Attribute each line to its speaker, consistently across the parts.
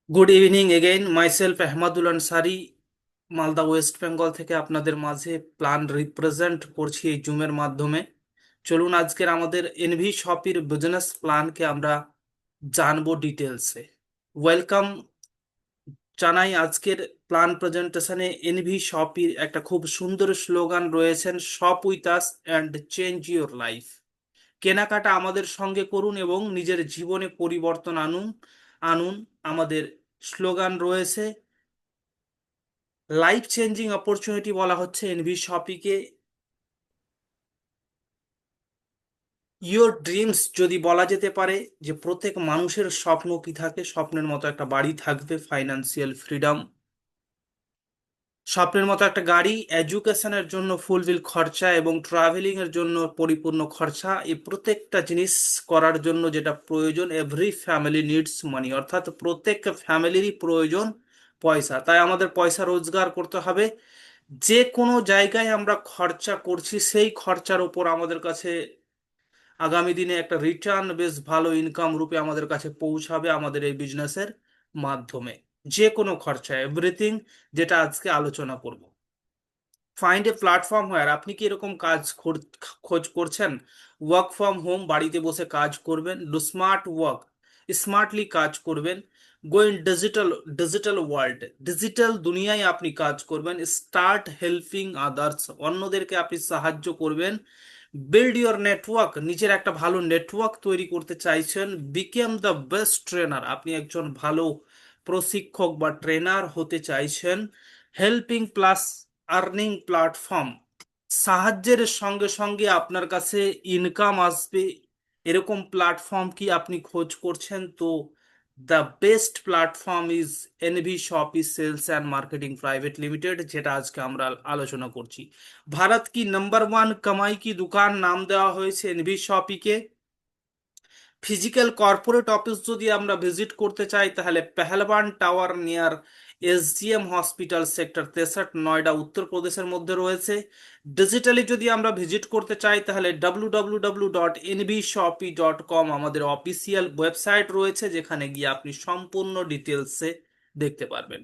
Speaker 1: Good evening again myself Ahmadul Ansari Malda West Bengal থেকে আপনাদের মাঝে প্ল্যান রিপ্রেজেন্ট করছি এই জুমের মাধ্যমে। চলুন আজকের আমাদের এনভি শপির বিজনেস প্ল্যানকে আমরা জানবো ডিটেলসে। ওয়েলকাম জানাই আজকের প্ল্যান প্রেজেন্টেশনে। এনভি শপির একটা খুব সুন্দর স্লোগান রয়েছেন, shop with us and change your life. কেনাকাটা আমাদের সঙ্গে করুন এবং নিজের জীবনে পরিবর্তন আনুন আনুন আমাদের স্লোগান রয়েছে। লাইফ চেঞ্জিং অপরচুনিটি বলা হচ্ছে এনভি শপিকে। ইয়োর ড্রিমস যদি বলা যেতে পারে, যে প্রত্যেক মানুষের স্বপ্ন কি থাকে, স্বপ্নের মতো একটা বাড়ি থাকবে, ফাইন্যান্সিয়াল ফ্রিডম, স্বপ্নের মতো একটা গাড়ি, এডুকেশনের জন্য ফুলফিল খরচা এবং ট্রাভেলিং এর জন্য পরিপূর্ণ খরচা। এই প্রত্যেকটা জিনিস করার জন্য যেটা প্রয়োজন, এভরি ফ্যামিলি নিডস মানি, অর্থাৎ প্রত্যেক ফ্যামিলিরই প্রয়োজন পয়সা। তাই আমাদের পয়সা রোজগার করতে হবে। যে কোনো জায়গায় আমরা খরচা করছি সেই খরচার উপর আমাদের কাছে আগামী দিনে একটা রিটার্ন, বেশ ভালো ইনকাম রূপে আমাদের কাছে পৌঁছাবে আমাদের এই বিজনেসের মাধ্যমে। যে কোনো খরচা, এভরিথিং, যেটা আজকে আলোচনা করব। ফাইন্ড এ প্ল্যাটফর্ম হোয়ার, আপনি কি এরকম কাজ খোঁজ করছেন? ওয়ার্ক ফ্রম হোম, বাড়িতে বসে কাজ করবেন। ডু স্মার্ট ওয়ার্ক, স্মার্টলি কাজ করবেন। Go in digital, digital world, digital দুনিয়ায় আপনি কাজ করবেন। স্টার্ট হেল্পিং আদার্স, অন্যদেরকে আপনি সাহায্য করবেন। বিল্ড ইউর নেটওয়ার্ক, নিজের একটা ভালো নেটওয়ার্ক তৈরি করতে চাইছেন। বিকেম দ্য বেস্ট ট্রেনার, আপনি একজন ভালো প্রশিক্ষক বা ট্রেনার হতে চাইছেন। হেল্পিং প্লাস আর্নিং প্ল্যাটফর্ম, সাহায্যের সঙ্গে সঙ্গে আপনার কাছে ইনকাম আসবে, এরকম প্ল্যাটফর্ম কি আপনি খোঁজ করছেন? তো the best platform is NV Shoppy sales and marketing private limited, যেটা আজকে আমরা আলোচনা করছি। ভারত কি নাম্বার ওয়ান কামাই কি দুকান নাম দেওয়া হয়েছে এনভি শপিকে। ফিজিক্যাল কর্পোরেট অফিস যদি আমরা ভিজিট করতে চাই তাহলে Pehlwan tower near SGM hospital, sector 63, Noida, উত্তরপ্রদেশের মধ্যে রয়েছে। ডিজিটালি যদি আমরা ভিজিট করতে চাই তাহলে www.nbshopee.com আমাদের অফিসিয়াল ওয়েবসাইট রয়েছে, যেখানে গিয়ে আপনি সম্পূর্ণ ডিটেলসে দেখতে পারবেন।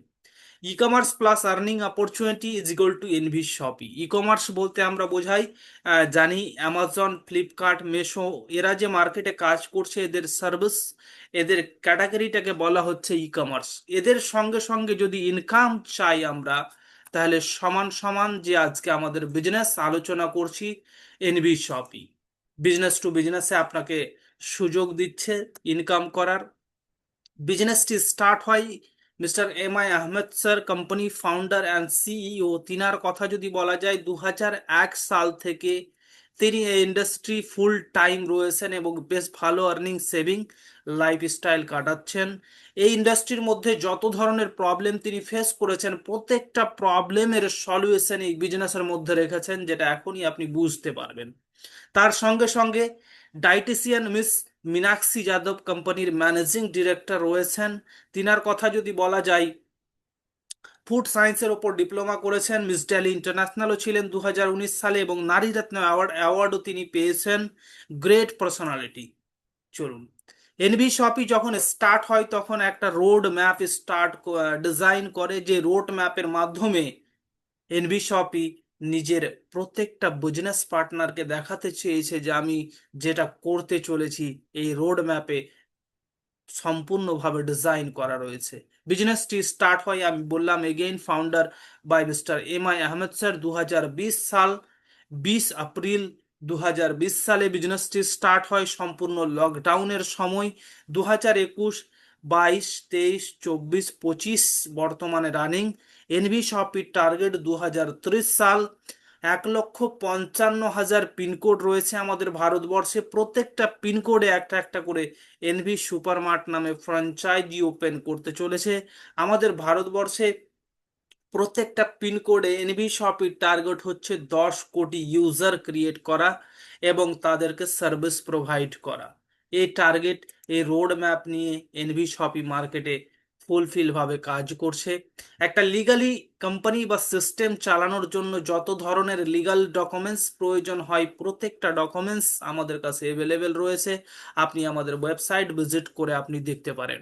Speaker 1: E commerce plus earning opportunity is equal to NV Shoppy. E commerce বলতে আমরা বোঝাই, জানি অ্যামাজন, ফ্লিপকার্ট, মেশো, এরা যে মার্কেটে কাজ করছে, এদের সার্ভিস, এদের ক্যাটাগরিটাকে বলা হচ্ছে ই কমার্স। এদের সঙ্গে সঙ্গে যদি ইনকাম চাই আমরা, তাহলে সমান সমান যে আজকে আমাদের বিজনেস আলোচনা করছি, এনভি শপি বিজনেস টু বিজনেসে আপনাকে সুযোগ দিচ্ছে ইনকাম করার। বিজনেসটি স্টার্ট হয় mister M I Ahmed sir, company founder and CEO. তিনার কথা যদি বলা যায়, 2001 সাল থেকে তিনি এই ইন্ডাস্ট্রি ফুল টাইম রয়েছেন এবং বেশ ভালো আর্নিং, সেভিং লাইফস্টাইল কাটাচ্ছেন। এই ইন্ডাস্ট্রির মধ্যে যত ধরনের প্রবলেম তিনি ফেস করেছেন, প্রত্যেকটা প্রবলেমের সলিউশন এই বিজনেসের মধ্যে রেখেছেন, যেটা এখনই আপনি বুঝতে পারবেন। তার সঙ্গে সঙ্গে ডাইটিসিয়ান মিস মীনাক্ষী যাদব কোম্পানির ম্যানেজিং ডিরেক্টর রয়েছেন। তিনার কথা যদি বলা যায়, ফুড সায়েন্সের ওপর ডিপ্লোমা করেছেন, মিস ডেলি ইন্টারন্যাশনালও ছিলেন 2019 সালে এবং নারী রত্ন অ্যাওয়ার্ডও তিনি পেয়েছেন। Great personality. চলুন, এনভি শপি যখন স্টার্ট হয় তখন একটা রোড ম্যাপ ডিজাইন করে, যে রোড ম্যাপের মাধ্যমে এনভি শপি নিজের প্রত্যেকটা বিজনেস পার্টনারকে দেখাতে চেয়েছে যে আমি যেটা করতে চলেছি এই রোড ম্যাপে সম্পূর্ণভাবে ডিজাইন করা রয়েছে। বিজনেসটি স্টার্ট হয়, আমি বললাম again, founder by mister M I Ahmed sir. 2020 সাল, 20 এপ্রিল 2020 সালে বিজনেসটি স্টার্ট হয়, সম্পূর্ণ লকডাউনের সময়। 2021, 22, 23, 24, 25 বর্তমানে রানিং। এনভি শপির টার্গেট 2030 সাল। 1,55,000 পিনকোড রয়েছে আমাদের ভারতবর্ষে, প্রত্যেকটা পিনকোডে একটা একটা করে এনভি সুপারমার্ট নামে ফ্র্যাঞ্চাইজি ওপেন করতে চলেছে আমাদের ভারতবর্ষে। প্রত্যেকটা পিনকোডে এনভি শপির টার্গেট হচ্ছে 10 কোটি ইউজার ক্রিয়েট করা এবং তাদেরকে সার্ভিস প্রোভাইড করা। এই টার্গেট, এই রোড ম্যাপ নিয়ে এনভি শপি মার্কেটে ফুলফিল ভাবে কাজ করছে। একটা লিগালি কোম্পানি বা সিস্টেম চালানোর জন্য যত ধরনের লিগাল ডকুমেন্টস প্রয়োজন হয়, প্রত্যেকটা ডকুমেন্টস আমাদের কাছে অ্যাভেলেবেল রয়েছে। আপনি আমাদের ওয়েবসাইট ভিজিট করে আপনি দেখতে পারেন।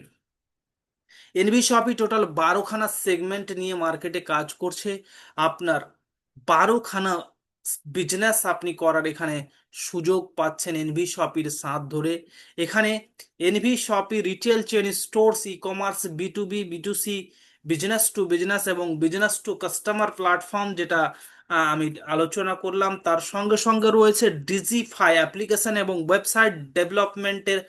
Speaker 1: এনভি শপি টোটাল 12খানা সেগমেন্ট নিয়ে মার্কেটে কাজ করছে। আপনার 12খানা বিজনেস আপনি করার এখানে সুযোগ পাচ্ছেন এনভি শপির সাথ ধরে। এখানে NV Shoppy retail chain stores, e commerce, B to C, business to business এবং বিজনেস টু কাস্টমার প্ল্যাটফর্ম, যেটা আমি আলোচনা করলাম। তার সঙ্গে সঙ্গে রয়েছে ডিজিফাই অ্যাপ্লিকেশন এবং ওয়েবসাইট ডেভেলপমেন্টের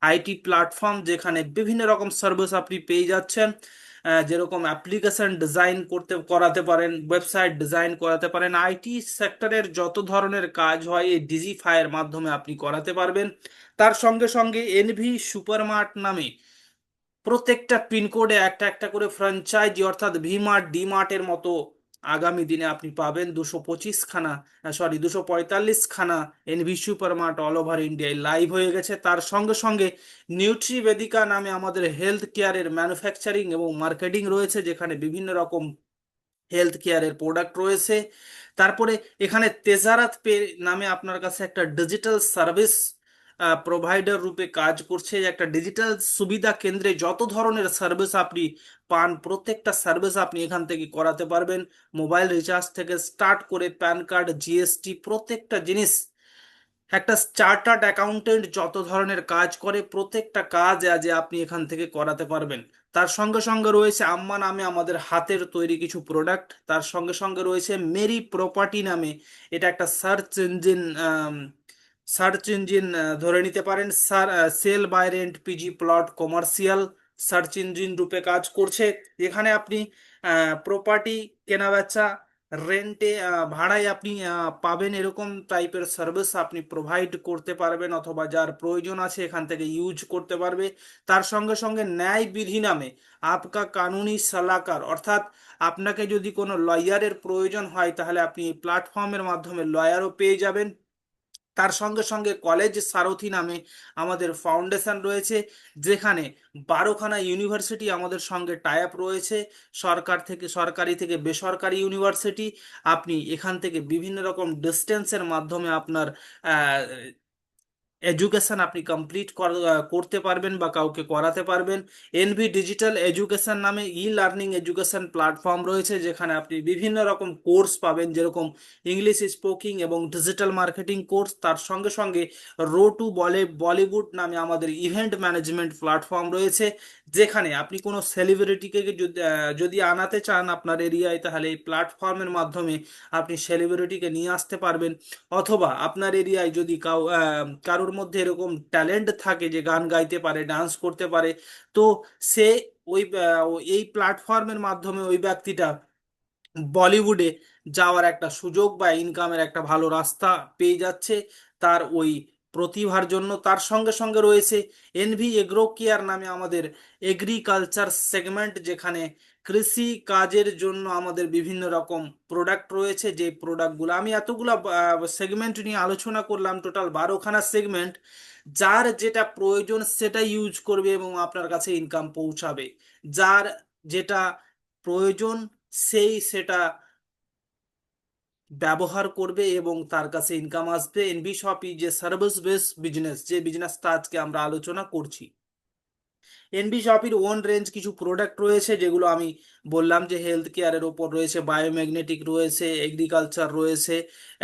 Speaker 1: আইটি প্ল্যাটফর্ম, যেখানে বিভিন্ন রকম সার্ভিস আপনি পেয়ে যাচ্ছেন। যেরকম অ্যাপ্লিকেশন ডিজাইন করাতে পারেন, ওয়েবসাইট ডিজাইন করাতে পারেন, আইটি সেক্টরের যত ধরনের কাজ হয় এই ডিজিফাইয়ের মাধ্যমে আপনি করাতে পারবেন। তার সঙ্গে সঙ্গে এনভি সুপারমার্ট নামে প্রত্যেকটা পিনকোডে একটা একটা করে ফ্র্যাঞ্চাইজি, অর্থাৎ ভিমার্ট ডিমার্টের মতো আগামী দিনে আপনি পাবেন 225খানা, 245খানা এনভি সুপারমার্ট অল ওভার ইন্ডিয়ায় লাইভ হয়ে গেছে। তার সঙ্গে সঙ্গে নিউট্রিবেদিকা নামে আমাদের হেলথ কেয়ারের ম্যানুফ্যাকচারিং এবং মার্কেটিং রয়েছে, যেখানে বিভিন্ন রকম হেলথ কেয়ারের প্রোডাক্ট রয়েছে। তারপরে এখানে তেজারাত পে নামে আপনার কাছে একটা ডিজিটাল সার্ভিস প্রোভাইডার রূপে কাজ করছে। একটা ডিজিটাল সুবিধা কেন্দ্রে যত ধরনের সার্ভিস আপনি পান, প্রত্যেকটা সার্ভিস আপনি এখান থেকে করাতে পারবেন। মোবাইল রিচার্জ থেকে স্টার্ট করে প্যান কার্ড, জিএসটি, প্রত্যেকটা জিনিস একটা চার্টার্ড অ্যাকাউন্টেন্ট যত ধরনের কাজ করে প্রত্যেকটা কাজ আজ আপনি এখান থেকে করাতে পারবেন। তার সঙ্গে সঙ্গে রয়েছে আম্মা নামে আমাদের হাতের তৈরি কিছু প্রোডাক্ট। তার সঙ্গে সঙ্গে রয়েছে মেরি প্রপার্টি নামে, এটা একটা সার্চ ইঞ্জিন ধরে নিতে পারেন। Sell buy rent PG plot commercial search engine রূপে কাজ করছে। এখানে আপনি প্রপার্টি কেনা বেচা, রেন্টে, ভাড়ায় আপনি পাবেন, এরকম টাইপের সার্ভিস আপনি প্রোভাইড করতে পারবেন, অথবা যার প্রয়োজন আছে এখান থেকে ইউজ করতে পারবে। তার সঙ্গে সঙ্গে ন্যায় বিধি নামে আপকা কানুনি সালাকার, অর্থাৎ আপনাকে যদি কোনো লয়ারের প্রয়োজন হয় তাহলে আপনি এই প্ল্যাটফর্মের মাধ্যমে লয়ারও পেয়ে যাবেন। তার সঙ্গে সঙ্গে কলেজ সারথি নামে আমাদের ফাউন্ডেশন রয়েছে, যেখানে 12খানা ইউনিভার্সিটি আমাদের সঙ্গে টাই আপ রয়েছে, সরকারি থেকে বেসরকারি ইউনিভার্সিটি। আপনি এখান থেকে বিভিন্ন রকম ডিস্টেন্সের মাধ্যমে আপনার এডুকেশন আপনি কমপ্লিট করতে পারবেন বা কাউকে করাতে পারবেন। এনভি ডিজিটাল এডুকেশন নামে ই লার্নিং এডুকেশন প্ল্যাটফর্ম রয়েছে, যেখানে আপনি বিভিন্ন রকম কোর্স পাবেন, যেরকম ইংলিশ স্পোকিং এবং ডিজিটাল মার্কেটিং কোর্স। তার সঙ্গে সঙ্গে রো টু বলিউড নামে আমাদের ইভেন্ট ম্যানেজমেন্ট প্ল্যাটফর্ম রয়েছে, যেখানে আপনি কোনো সেলিব্রিটিকে যদি আনাতে চান আপনার এরিয়ায়, তাহলে এই প্ল্যাটফর্মের মাধ্যমে আপনি সেলিব্রিটিকে নিয়ে আসতে পারবেন। অথবা আপনার এরিয়ায় যদি কারোর মধ্যে এরকম ট্যালেন্ট থাকে যে গান গাইতে পারে, ডান্স করতে পারে, তো সে এই প্ল্যাটফর্মের মাধ্যমে ওই ব্যক্তিটা বলিউডে যাওয়ার একটা সুযোগ বা ইনকামের একটা ভালো রাস্তা পেয়ে যাচ্ছে তার ওই প্রতিভার জন্য। তার সঙ্গে সঙ্গে রয়েছে এনভি এগ্রো কেয়ার নামে আমাদের এগ্রিকালচার সেগমেন্ট, যেখানে কৃষি কাজের জন্য আমাদের বিভিন্ন রকম প্রোডাক্ট রয়েছে। যে প্রোডাক্টগুলো আমি এতগুলো সেগমেন্ট নিয়ে আলোচনা করলাম, টোটাল 12খানা সেগমেন্ট, যার যেটা প্রয়োজন সেটা ইউজ করবে এবং আপনার কাছে ইনকাম পৌঁছাবে। যার যেটা প্রয়োজন সেই সেটা ব্যবহার করবে এবং তার কাছে ইনকাম আসবে। এনভি শপি যে সার্ভিস বেস বিজনেস, যে বিজনেসটা আজকে আমরা আলোচনা করছি, এনভি শপির ওন রেঞ্জ কিছু প্রোডাক্ট রয়েছে, যেগুলো আমি বললাম যে হেলথ কেয়ারের ওপর রয়েছে, বায়োম্যাগনেটিক রয়েছে, এগ্রিকালচার রয়েছে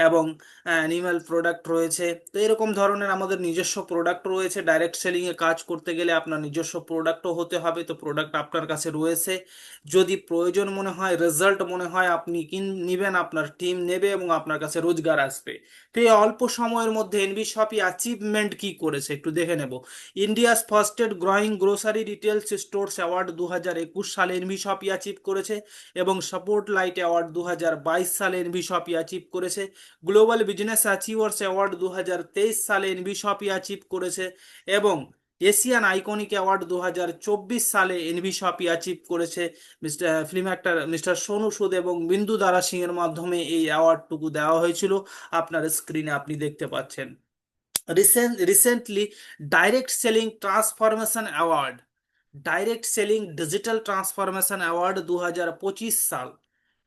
Speaker 1: এবং অ্যানিম্যাল প্রোডাক্ট রয়েছে। তো এরকম ধরনের আমাদের নিজস্ব প্রোডাক্ট রয়েছে। ডাইরেক্ট সেলিংয়ে কাজ করতে গেলে আপনার নিজস্ব প্রোডাক্টও হতে হবে, তো প্রোডাক্ট আপনার কাছে রয়েছে। যদি প্রয়োজন মনে হয়, রেজাল্ট মনে হয়, আপনি নিবেন, আপনার টিম নেবে এবং আপনার কাছে রোজগার আসবে। তো এই অল্প সময়ের মধ্যে এনভি শপি অ্যাচিভমেন্ট কি করেছে একটু দেখে নেব। India's ফার্স্টেড growing grocery রিটেলস stores award 2021 সালে এনভি শপি অ্যাচিভ করেছে, এবং সাপোর্ট লাইট অ্যাওয়ার্ড 2022 সালে এনভি শপি অ্যাচিভ করেছে। গ্লোবাল বিজনেস অ্যাচিভার্স অ্যাওয়ার্ড 2023 সালে এনভি শপি অ্যাচিভ করেছে, এবং এশিয়ান আইকনিক অ্যাওয়ার্ড 2024 সালে এনভি শপি অ্যাচিভ করেছে। ফিল্ম অ্যাক্টর মিস্টার সোনু সুদ এবং বিন্দু দারা সিং এর মাধ্যমে এই অ্যাওয়ার্ডটুকু দেওয়া হয়েছিল, আপনার স্ক্রিনে আপনি দেখতে পাচ্ছেন। Recently direct selling transformation award, direct selling digital transformation award 2025 সাল,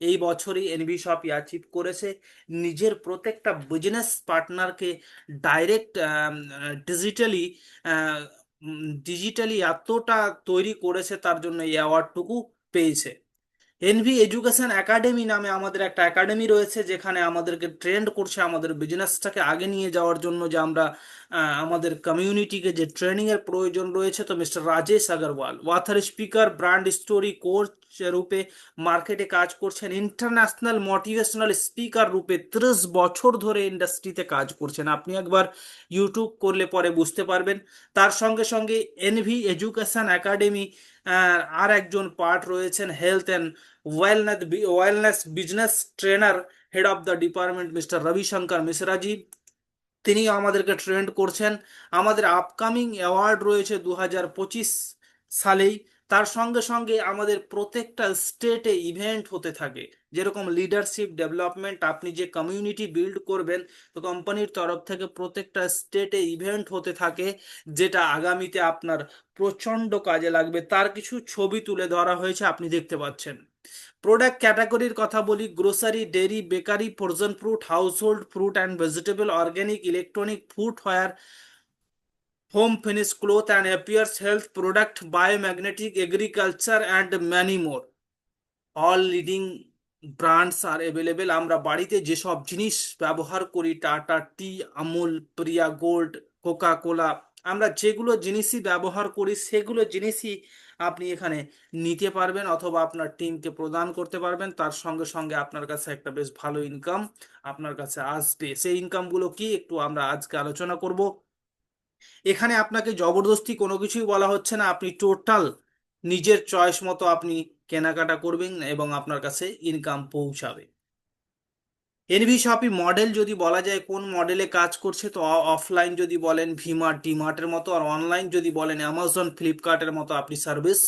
Speaker 1: এই বছরই এনভি শপি অ্যাচিভ করেছে। নিজের প্রত্যেকটা বিজনেস পার্টনারকে ডাইরেক্ট ডিজিটালি ডিজিটালি এতটা তৈরি করেছে, তার জন্য এই অ্যাওয়ার্ডটুকু পেয়েছে। এনভি এডুকেশন একাডেমি নামে আমাদের একটা একাডেমি রয়েছে, যেখানে আমাদেরকে ট্রেন্ড করছে আমাদের বিজনেসটাকে আগে নিয়ে যাওয়ার জন্য, যে আমরা আমাদের কমিউনিটিকে যে ট্রেনিং এর প্রয়োজন রয়েছে। তো মিস্টার রাজেশ আগরওয়াল ওয়াথার স্পিকার, ব্র্যান্ড স্টোরি কোচ রূপে মার্কেটে কাজ করছেন, ইন্টারন্যাশনাল মোটিভেশনাল স্পিকার রূপে 30 বছর ধরে ইন্ডাস্ট্রিতে কাজ করছেন। আপনি একবার ইউটিউব করলে পরে বুঝতে পারবেন। তার সঙ্গে সঙ্গে এনভি এডুকেশন একাডেমি আর একজন পার্ট রয়েছেন, health and wellness business trainer, head of the department mister Ravishankar Mishraji. তিনি আমাদেরকে ট্রেন্ড করছেন। আমাদের আপকামিং অ্যাওয়ার্ড রয়েছে 2025 সালেই। তার সঙ্গে সঙ্গে আমাদের প্রত্যেকটা স্টেটে ইভেন্ট হতে থাকে, যেরকম লিডারশিপ ডেভেলপমেন্ট, আপনি যে কমিউনিটি বিল্ড করবেন, তো কোম্পানির তরফ থেকে প্রত্যেকটা স্টেটে ইভেন্ট হতে থাকে, যেটা আগামীতে আপনার প্রচণ্ড কাজে লাগবে। তার কিছু ছবি তুলে ধরা হয়েছে, আপনি দেখতে পাচ্ছেন। প্রোডাক্ট ক্যাটাগরির কথা বলি, grocery, dairy, bakery, frozen fruit, household fruit and vegetable, organic, electronic, footwear, home finish cloth and apparels, health product, biomagnetic, agriculture and many more. All leading brands are available. আমরা বাড়িতে যেসব জিনিস ব্যবহার করি, Tata tea, Amul, Priya gold, Coca Cola, আমরা যেগুলো জিনিসই ব্যবহার করি সেগুলো জিনিসই আপনি এখানে নিতে পারবেন, অথবা আপনার টিমকে প্রদান করতে পারবেন। তার সঙ্গে সঙ্গে আপনার কাছে একটা বেশ ভালো ইনকাম আপনার কাছে আসবে। সেই ইনকামগুলো কি, একটু আমরা আজকে আলোচনা করব। এখানে আপনাকে জবরদস্তি কোনো কিছুই বলা হচ্ছে না, আপনি টোটাল নিজের চয়েস মতো আপনি কেনাকাটা করবেন এবং আপনার কাছে ইনকাম পৌঁছাবে। এনভি শপি মডেল যদি বলা যায় কোন মডেলে কাজ করছে, তো অফলাইন যদি বলেন ভিমার্ট ডিমার্টের মতো, আর অনলাইন যদি বলেন অ্যামাজন ফ্লিপকার্টের মতো আপনি সার্ভিস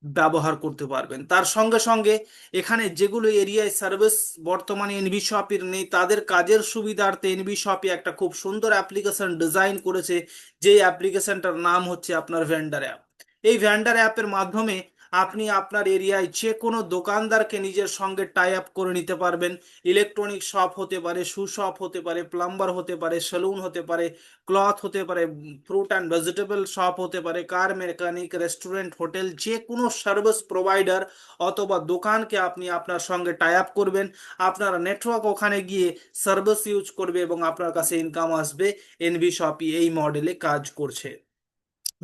Speaker 1: ব্যবহার করতে পারবেন। তার সঙ্গে সঙ্গে এখানে যেগুলো এরিয়ায় সার্ভিস বর্তমানে এনভি শপির নেই, তাদের কাজের সুবিধার্থে এনভি শপি একটা খুব সুন্দর অ্যাপ্লিকেশন ডিজাইন করেছে, যেই অ্যাপ্লিকেশনটার নাম হচ্ছে আপনার ভেন্ডার অ্যাপ। এই ভেন্ডার অ্যাপের মাধ্যমে আপনি আপনার এরিয়ায় যে কোনো দোকানদারকে নিজের সঙ্গে টাই আপ করে নিতে পারবেন। ইলেকট্রনিক শপ হতে পারে, শু শপ হতে পারে, প্লাম্বার হতে পারে, সেলুন হতে পারে, ক্লথ হতে পারে, ফ্রুট অ্যান্ড ভেজিটেবল শপ হতে পারে, কার মেকানিক, রেস্টুরেন্ট, হোটেল, যে কোনো সার্ভিস প্রোভাইডার অথবা দোকানকে আপনি আপনার সঙ্গে টাই আপ করবেন। আপনার নেটওয়ার্ক ওখানে গিয়ে সার্ভিস ইউজ করবে এবং আপনার কাছে ইনকাম আসবে। এনভি শপি এই মডেলে কাজ করছে।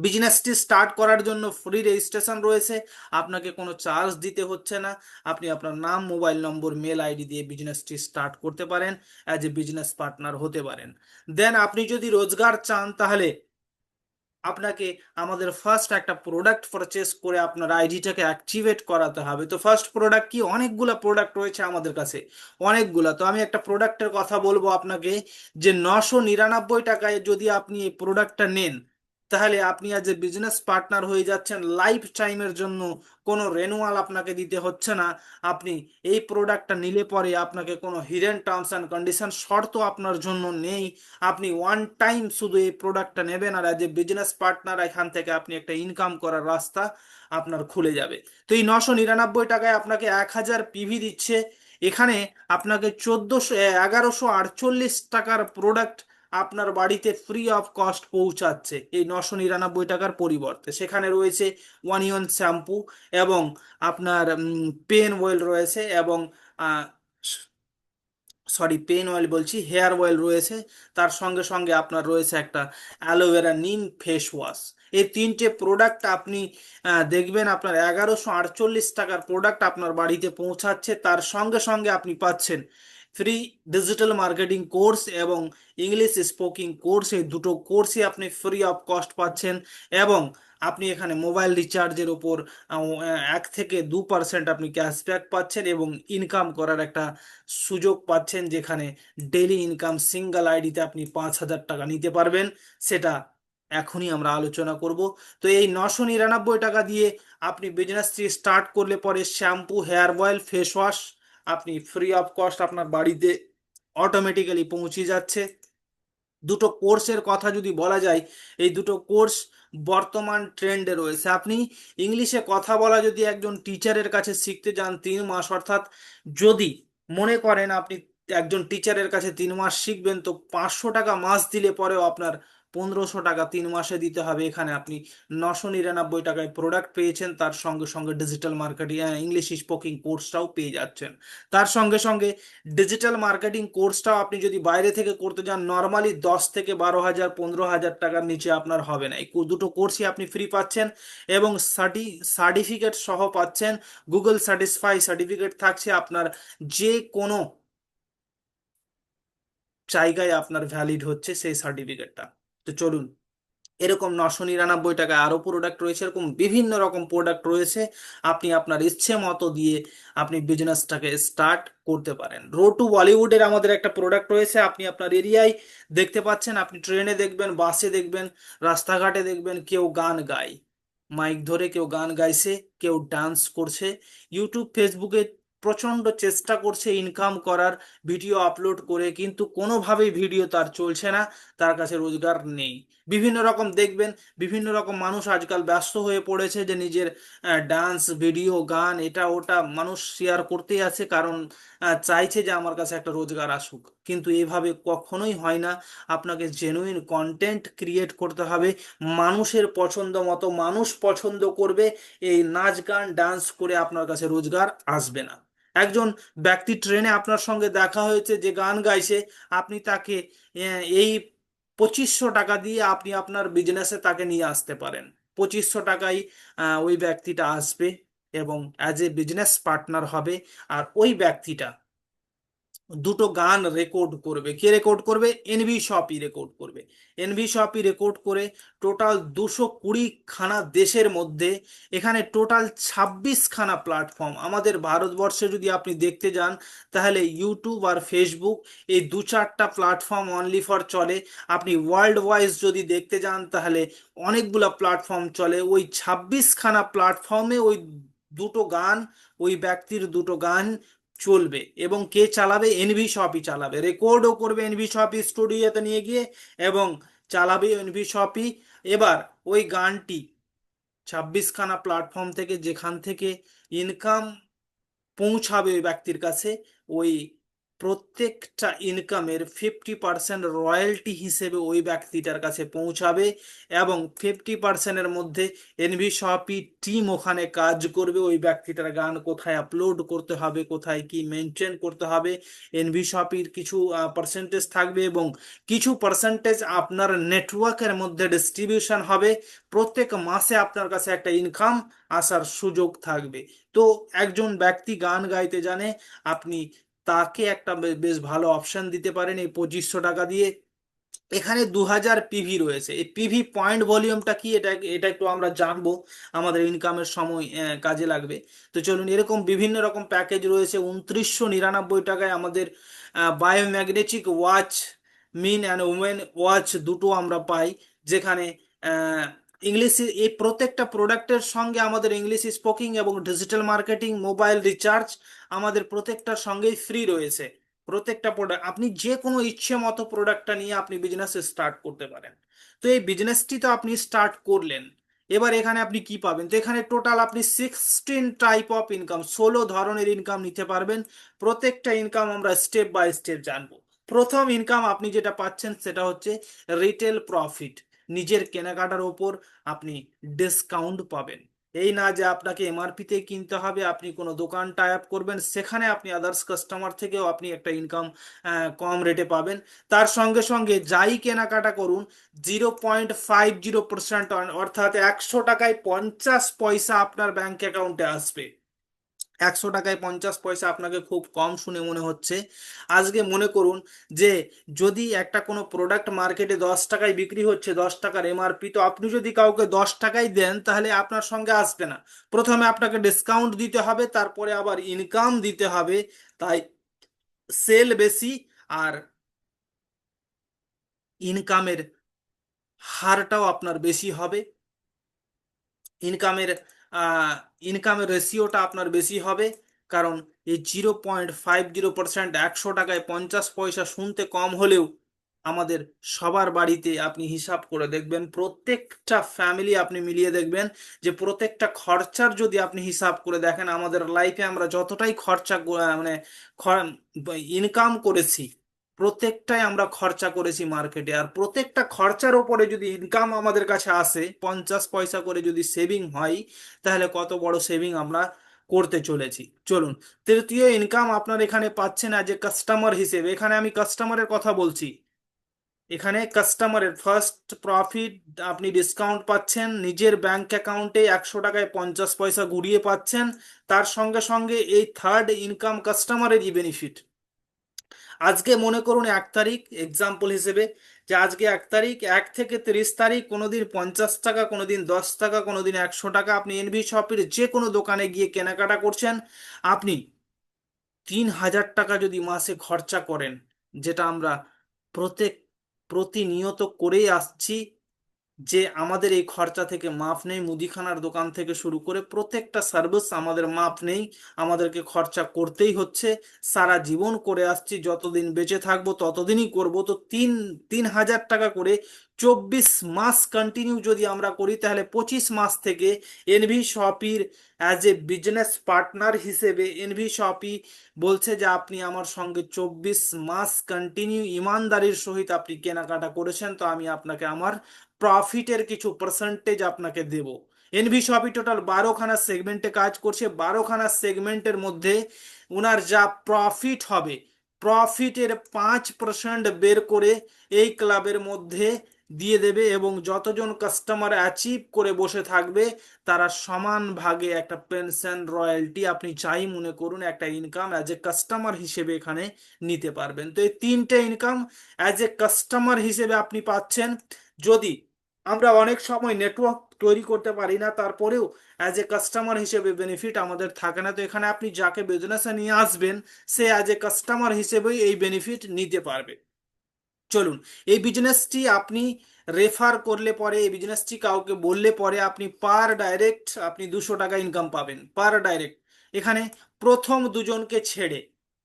Speaker 1: বিজনেসটি স্টার্ট করার জন্য ফ্রি রেজিস্ট্রেশন রয়েছে, আপনাকে কোনো চার্জ দিতে হচ্ছে না। আপনি আপনার নাম, মোবাইল নম্বর, মেল আইডি দিয়ে বিজনেসটি স্টার্ট করতে পারেন, অ্যাজ এ বিজনেস পার্টনার হতে পারেন। দেন আপনি যদি রোজগার চান, তাহলে আপনাকে আমাদের ফার্স্ট একটা প্রোডাক্ট পারচেস করে আপনার আইডিটাকে অ্যাক্টিভেট করাতে হবে। তো ফার্স্ট প্রোডাক্ট কি, অনেকগুলো প্রোডাক্ট রয়েছে আমাদের কাছে, অনেকগুলা। তো আমি একটা প্রোডাক্টের কথা বলবো আপনাকে, যে 999 টাকায় যদি আপনি এই প্রোডাক্টটা নেন, তাহলে আপনি আজ এ বিজনেস পার্টনার হয়ে যাচ্ছেন লাইফ টাইমের জন্য। কোনো রেনুয়াল আপনাকে দিতে হচ্ছে না। আপনি এই প্রোডাক্টটা নিলে পরে আপনাকে কোনো হিডেন টার্মস অ্যান্ড কন্ডিশন শর্ত আপনার জন্য নেই। আপনি ওয়ান টাইম শুধু এই প্রোডাক্টটা নেবেন, আর অ্যাজ এ বিজনেস পার্টনার এখান থেকে আপনি একটা ইনকাম করার রাস্তা আপনার খুলে যাবে। তো এই 999 টাকায় আপনাকে 1000 পিভি দিচ্ছে। এখানে আপনাকে 1148 টাকার প্রোডাক্ট আপনার বাড়িতে ফ্রি অফ কস্ট পৌঁছাচ্ছে এই 999 টাকার পরিবর্তে। সেখানে রয়েছে ওয়ানিয়ন শ্যাম্পু, এবং আপনার পেন অয়েল রয়েছে, এবং সরি পেন অয়েল বলছি, হেয়ার অয়েল রয়েছে। তার সঙ্গে সঙ্গে আপনার রয়েছে একটা অ্যালোভেরা নিম ফেস ওয়াশ। এই তিনটে প্রোডাক্ট আপনি দেখবেন আপনার 1148 টাকার প্রোডাক্ট আপনার বাড়িতে পৌঁছাচ্ছে। তার সঙ্গে সঙ্গে আপনি পাচ্ছেন ফ্রি ডিজিটাল মার্কেটিং কোর্স এবং ইংলিশ স্পোকিং কোর্স। এই দুটো কোর্সই আপনি ফ্রি অফ কস্ট পাচ্ছেন। এবং আপনি এখানে মোবাইল রিচার্জের ওপর 1 থেকে 2% আপনি ক্যাশব্যাক পাচ্ছেন, এবং ইনকাম করার একটা সুযোগ পাচ্ছেন, যেখানে ডেলি ইনকাম সিঙ্গেল আইডিতে আপনি 5,000 টাকা নিতে পারবেন। সেটা এখনই আমরা আলোচনা করব। তো এই 999 টাকা দিয়ে আপনি বিজনেসটি স্টার্ট করলে পরে shampoo, hair oil, face wash আপনি ফ্রি অফ কস্ট আপনার বাড়িতে অটোমেটিক্যালি পৌঁছে যাচ্ছে। দুটো কোর্সের কথা যদি বলা যায়, এই দুটো কোর্স বর্তমান ট্রেন্ডে রয়েছে। আপনি ইংলিশে কথা বলা যদি একজন টিচারের কাছে শিখতে যান 3 মাস, অর্থাৎ যদি মনে করেন আপনি একজন টিচারের কাছে 3 মাস শিখবেন, তো 500 টাকা মাস দিলে পরেও আপনার 1500 টাকা 3 মাসে দিতে হবে। এখানে আপনি 999 টাকায় প্রোডাক্ট পেয়েছেন, তার সঙ্গে সঙ্গে ডিজিটাল মার্কেটিং ইংলিশ স্পোকিং কোর্সটাও পেয়ে যাচ্ছেন। তার সঙ্গে সঙ্গে ডিজিটাল মার্কেটিং কোর্সটাও আপনি যদি বাইরে থেকে করতে যান, নর্মালি 10 থেকে 12 হাজার 15 হাজার টাকার নিচে আপনার হবে না। এই দুটো কোর্সই আপনি ফ্রি পাচ্ছেন এবং সার্টিফিকেট সহ পাচ্ছেন। গুগল স্যাটিসফাই সার্টিফিকেট থাকছে আপনার, যে কোনো জায়গায় আপনার ভ্যালিড হচ্ছে সেই সার্টিফিকেটটা। তো চলুন, এরকম 999 টাকায় আরো প্রোডাক্ট রয়েছে, এরকম বিভিন্ন রকম প্রোডাক্ট রয়েছে। আপনি আপনার ইচ্ছে মতো দিয়ে আপনি বিজনেসটাকে স্টার্ট করতে পারেন। রোড টু বলিউডের আমাদের একটা প্রোডাক্ট রয়েছে, আপনি আপনার এরিয়ায় দেখতে পাচ্ছেন। আপনি ট্রেনে দেখবেন, বাসে দেখবেন, রাস্তাঘাটে দেখবেন কেউ গান গায়, মাইক ধরে কেউ গান গাইছে, কেউ ডান্স করছে। ইউটিউব ফেসবুকে প্রচন্ড চেষ্টা করছে ইনকাম করার, ভিডিও আপলোড করে, কিন্তু কোনোভাবেই ভিডিও তার চলছে না, তার কাছে রোজগার নেই। বিভিন্ন রকম দেখবেন, বিভিন্ন রকম মানুষ আজকাল ব্যস্ত হয়ে পড়েছে যে নিজের ডান্স ভিডিও গান এটা ওটা মানুষ শেয়ার করতেই আছে, কারণ চাইছে যে আমার কাছে একটা রোজগার আসুক। কিন্তু এইভাবে কখনোই হয় না। আপনাকে জেনুইন কন্টেন্ট ক্রিয়েট করতে হবে, মানুষের পছন্দ মতো, মানুষ পছন্দ করবে। এই নাচ গান ডান্স করে আপনার কাছে রোজগার আসবে না। একজন ব্যক্তি ট্রেনে আপনার সঙ্গে দেখা হয়েছে যে গান গাইছে, আপনি তাকে এই 2500 টাকা দিয়ে আপনি আপনার বিজনেসে তাকে নিয়ে আসতে পারেন। 2500 টাকায় ওই ব্যক্তিটা আসবে এবং অ্যাজ এ বিজনেস পার্টনার হবে। আর ওই ব্যক্তিটা দুটো গান রেকর্ড করবে। কে রেকর্ড করবে? এনভি শপই রেকর্ড করবে। এনভি শপই রেকর্ড করে টোটাল 220 খানা দেশের মধ্যে, এখানে টোটাল 26 খানা প্ল্যাটফর্ম আমাদের ভারতবর্ষে যদি আপনি দেখতে যান, তাহলে ইউটিউব আর ফেসবুক এই দু চারটা প্ল্যাটফর্ম অনলি ফর চলে। আপনি ওয়ার্ল্ড ওয়াইজ যদি দেখতে যান, তাহলে অনেকগুলা প্ল্যাটফর্ম চলে। ওই 26 খানা প্ল্যাটফর্মে ওই দুটো গান, ওই ব্যক্তির দুটো গান চলবে। এবং কে চালাবে? এনভি শপই চালাবে, রেকর্ডও করবে এনভি শপই স্টুডিওতে নিয়ে গিয়ে, এবং চালাবে এনভি শপই। এবার ওই গানটি 26 খানা প্ল্যাটফর্ম থেকে যেখান থেকে ইনকাম পৌঁছাবে ওই ব্যক্তির কাছে, ওই প্রত্যেকটা ইনকামের 50% রয়্যালটি হিসেবে ওই ব্যক্তিটার কাছে পৌঁছাবে। এবং 50%-এর মধ্যে এনভি শপি টিম ওখানে কাজ করবে। ওই ব্যক্তিটার গান কোথায় আপলোড করতে হবে, কোথায় কি মেনটেন করতে হবে, এনভি শপির কিছু পার্সেন্টেজ থাকবে এবং কিছু পার্সেন্টেজ আপনার নেটওয়ার্কের মধ্যে ডিস্ট্রিবিউশন হবে। প্রত্যেক মাসে আপনার কাছে একটা ইনকাম আসার সুযোগ থাকবে। তো একজন ব্যক্তি গান গাইতে জানে, আপনি তাকে একটা বেশ ভালো অপশন দিতে পারেন এই 2500 টাকা দিয়ে। এখানে 2000 পিভি রয়েছে। এই পিভি পয়েন্ট ভলিউমটা কি, এটা এটা একটু আমরা জানবো, আমাদের ইনকামের সময় কাজে লাগবে। তো চলুন, এরকম বিভিন্ন রকম প্যাকেজ রয়েছে। 2999 টাকায় আমাদের biomagnetic watch, men and women watch দুটো আমরা পাই, যেখানে ইংলিশ, এই প্রত্যেকটা প্রোডাক্টের সঙ্গে আমাদের ইংলিশ স্পোকিং এবং ডিজিটাল মার্কেটিং, মোবাইল রিচার্জ আমাদের প্রত্যেকটার সঙ্গেই ফ্রি রয়েছে। প্রত্যেকটা প্রোডাক্ট আপনি যে কোনো ইচ্ছে মতো প্রোডাক্টটা নিয়ে আপনি বিজনেস স্টার্ট করতে পারেন। তো এই বিজনেসটি তো আপনি স্টার্ট করলেন, এবার এখানে আপনি কি পাবেন? তো এখানে টোটাল আপনি 16 টাইপ অফ ইনকাম, 16 ধরনের ইনকাম নিতে পারবেন। প্রত্যেকটা ইনকাম আমরা স্টেপ বাই স্টেপ জানবো। প্রথম ইনকাম আপনি যেটা পাচ্ছেন সেটা হচ্ছে রিটেল প্রফিট। নিজের কেনাকাটার ওপর আপনি ডিসকাউন্ট পাবেন। এই না যে আপনাকে এমআরপিতে কিনতে হবে, আপনি কোনো দোকান টাই আপ করবেন, সেখানে আপনি আদার্স কাস্টমার থেকেও আপনি একটা ইনকাম কম রেটে পাবেন। তার সঙ্গে সঙ্গে যাই কেনাকাটা করুন, 0.50%, অর্থাৎ 100 টাকায় 50 পয়সা আপনার ব্যাংক অ্যাকাউন্টে আসবে। 100 টাকায় 50 পয়সা আপনাকে খুব কম শুনে মনে হচ্ছে। আজকে মনে করুন যে যদি একটা কোনো প্রোডাক্ট মার্কেটে 10 টাকায় বিক্রি হচ্ছে, 10 টাকার এমআরপি, তো আপনি যদি কাউকে 10 টাকায় দেন, তাহলে আপনার সঙ্গে আসবে না। প্রথমে আপনাকে ডিসকাউন্ট দিতে হবে, তারপরে আবার ইনকাম দিতে হবে। তাই সেল বেশি, আর ইনকামের হারটাও আপনার বেশি হবে। ইনকামের আহ ইনকামের রেশিওটা আপনার বেশি হবে। কারণ এই 0.50%, 100 টাকায় 50 পয়সা শুনতে কম হলেও আমাদের সবার বাড়িতে আপনি হিসাব করে দেখবেন, প্রত্যেকটা ফ্যামিলি আপনি মিলিয়ে দেখবেন যে প্রত্যেকটা খরচার যদি আপনি হিসাব করে দেখেন, আমাদের লাইফে আমরা যতটাই খরচা মানে ইনকাম করেছি, প্রত্যেকটাই আমরা খরচা করেছি মার্কেটে, আর প্রত্যেকটা খরচার ওপরে যদি ইনকাম আমাদের কাছে আসে, 50 পয়সা করে যদি সেভিং হয়, তাহলে কত বড় সেভিং আমরা করতে চলেছি। চলুন, তৃতীয় ইনকাম আপনার এখানে পাচ্ছেন অ্যাজ এ কাস্টমার হিসেবে। এখানে আমি কাস্টমারের কথা বলছি। এখানে কাস্টমারের ফার্স্ট প্রফিট, আপনি ডিসকাউন্ট পাচ্ছেন, নিজের ব্যাংক অ্যাকাউন্টে 100 টাকায় 50 পয়সা ঘুরিয়ে পাচ্ছেন। তার সঙ্গে সঙ্গে এই থার্ড ইনকাম কাস্টমারেরই বেনিফিট। আজকে মনে করুন 1 তারিখ, এক্সাম্পল হিসেবে, যে আজকে 1 তারিখ, 1 থেকে 30 তারিখ, কোনোদিন 50 টাকা, কোনোদিন 10 টাকা, কোনোদিন 100 টাকা, আপনি এনভি শপের যে কোনো দোকানে গিয়ে কেনাকাটা করছেন। আপনি 3000 টাকা যদি মাসে খরচা করেন, যেটা আমরা প্রত্যেক প্রতিনিয়ত করেই আসছি, যে আমাদের এই খরচা থেকে মাপ নেই, মুদিখানার দোকান থেকে শুরু করে প্রত্যেকটা সার্ভিস আমাদের মাপ নেই, আমাদেরকে খরচা করতেই হচ্ছে, সারা জীবন করে আসছি, যতদিন বেঁচে থাকবো ততদিনই করব। তো 3000 টাকা করে 24 মাস কন্টিনিউ যদি আমরা করি, তাহলে 25 মাস থেকে এনভি শপির অ্যাজ এ বিজনেস পার্টনার হিসেবে এনভি শপি বলছে যে আপনি আমার সঙ্গে 24 মাস কন্টিনিউ ইমানদারির সহিত আপনি কেনাকাটা করেছেন, তো আমি আপনাকে আমার প্রফিটের কিছু পার্সেন্টেজ আপনাকে দেব। এনভি শপি টোটাল 12খানা সেগমেন্টে কাজ করছে। 12খানা সেগমেন্টের মধ্যে ওনার যা প্রফিট হবে, প্রফিটের 5% বের করে এই ক্লাবের মধ্যে দিয়ে দেবে, এবং যতজন কাস্টমার অ্যাচিভ করে বসে থাকবে, তারা সমান ভাগে একটা পেনশন, রয়্যালটি, আপনি চাই মনে করুন একটা ইনকাম অ্যাজ এ কাস্টমার হিসেবে এখানে নিতে পারবেন। তো এই তিনটে ইনকাম অ্যাজ এ কাস্টমার হিসেবে আপনি পাচ্ছেন। যদি আমরা অনেক সময় নেটওয়ার্ক তৈরি করতে পারি না, তারপরেও অ্যাজ এ কাস্টমার হিসেবে বেনিফিট আমাদের থাকে না। তো এখানে আপনি যাকে বিজনেসে নিয়ে আসবেন, সে অ্যাজ এ কাস্টমার হিসেবেই এই বেনিফিট নিতে পারবে। চলুন, এই বিজনেসটি আপনি রেফার করলে পরে, এই বিজনেসটি কাউকে বললে পরে, আপনি পার ডাইরেক্ট আপনি 200 টাকা ইনকাম পাবেন পার ডাইরেক্ট। এখানে প্রথম দুজনকে ছেড়ে,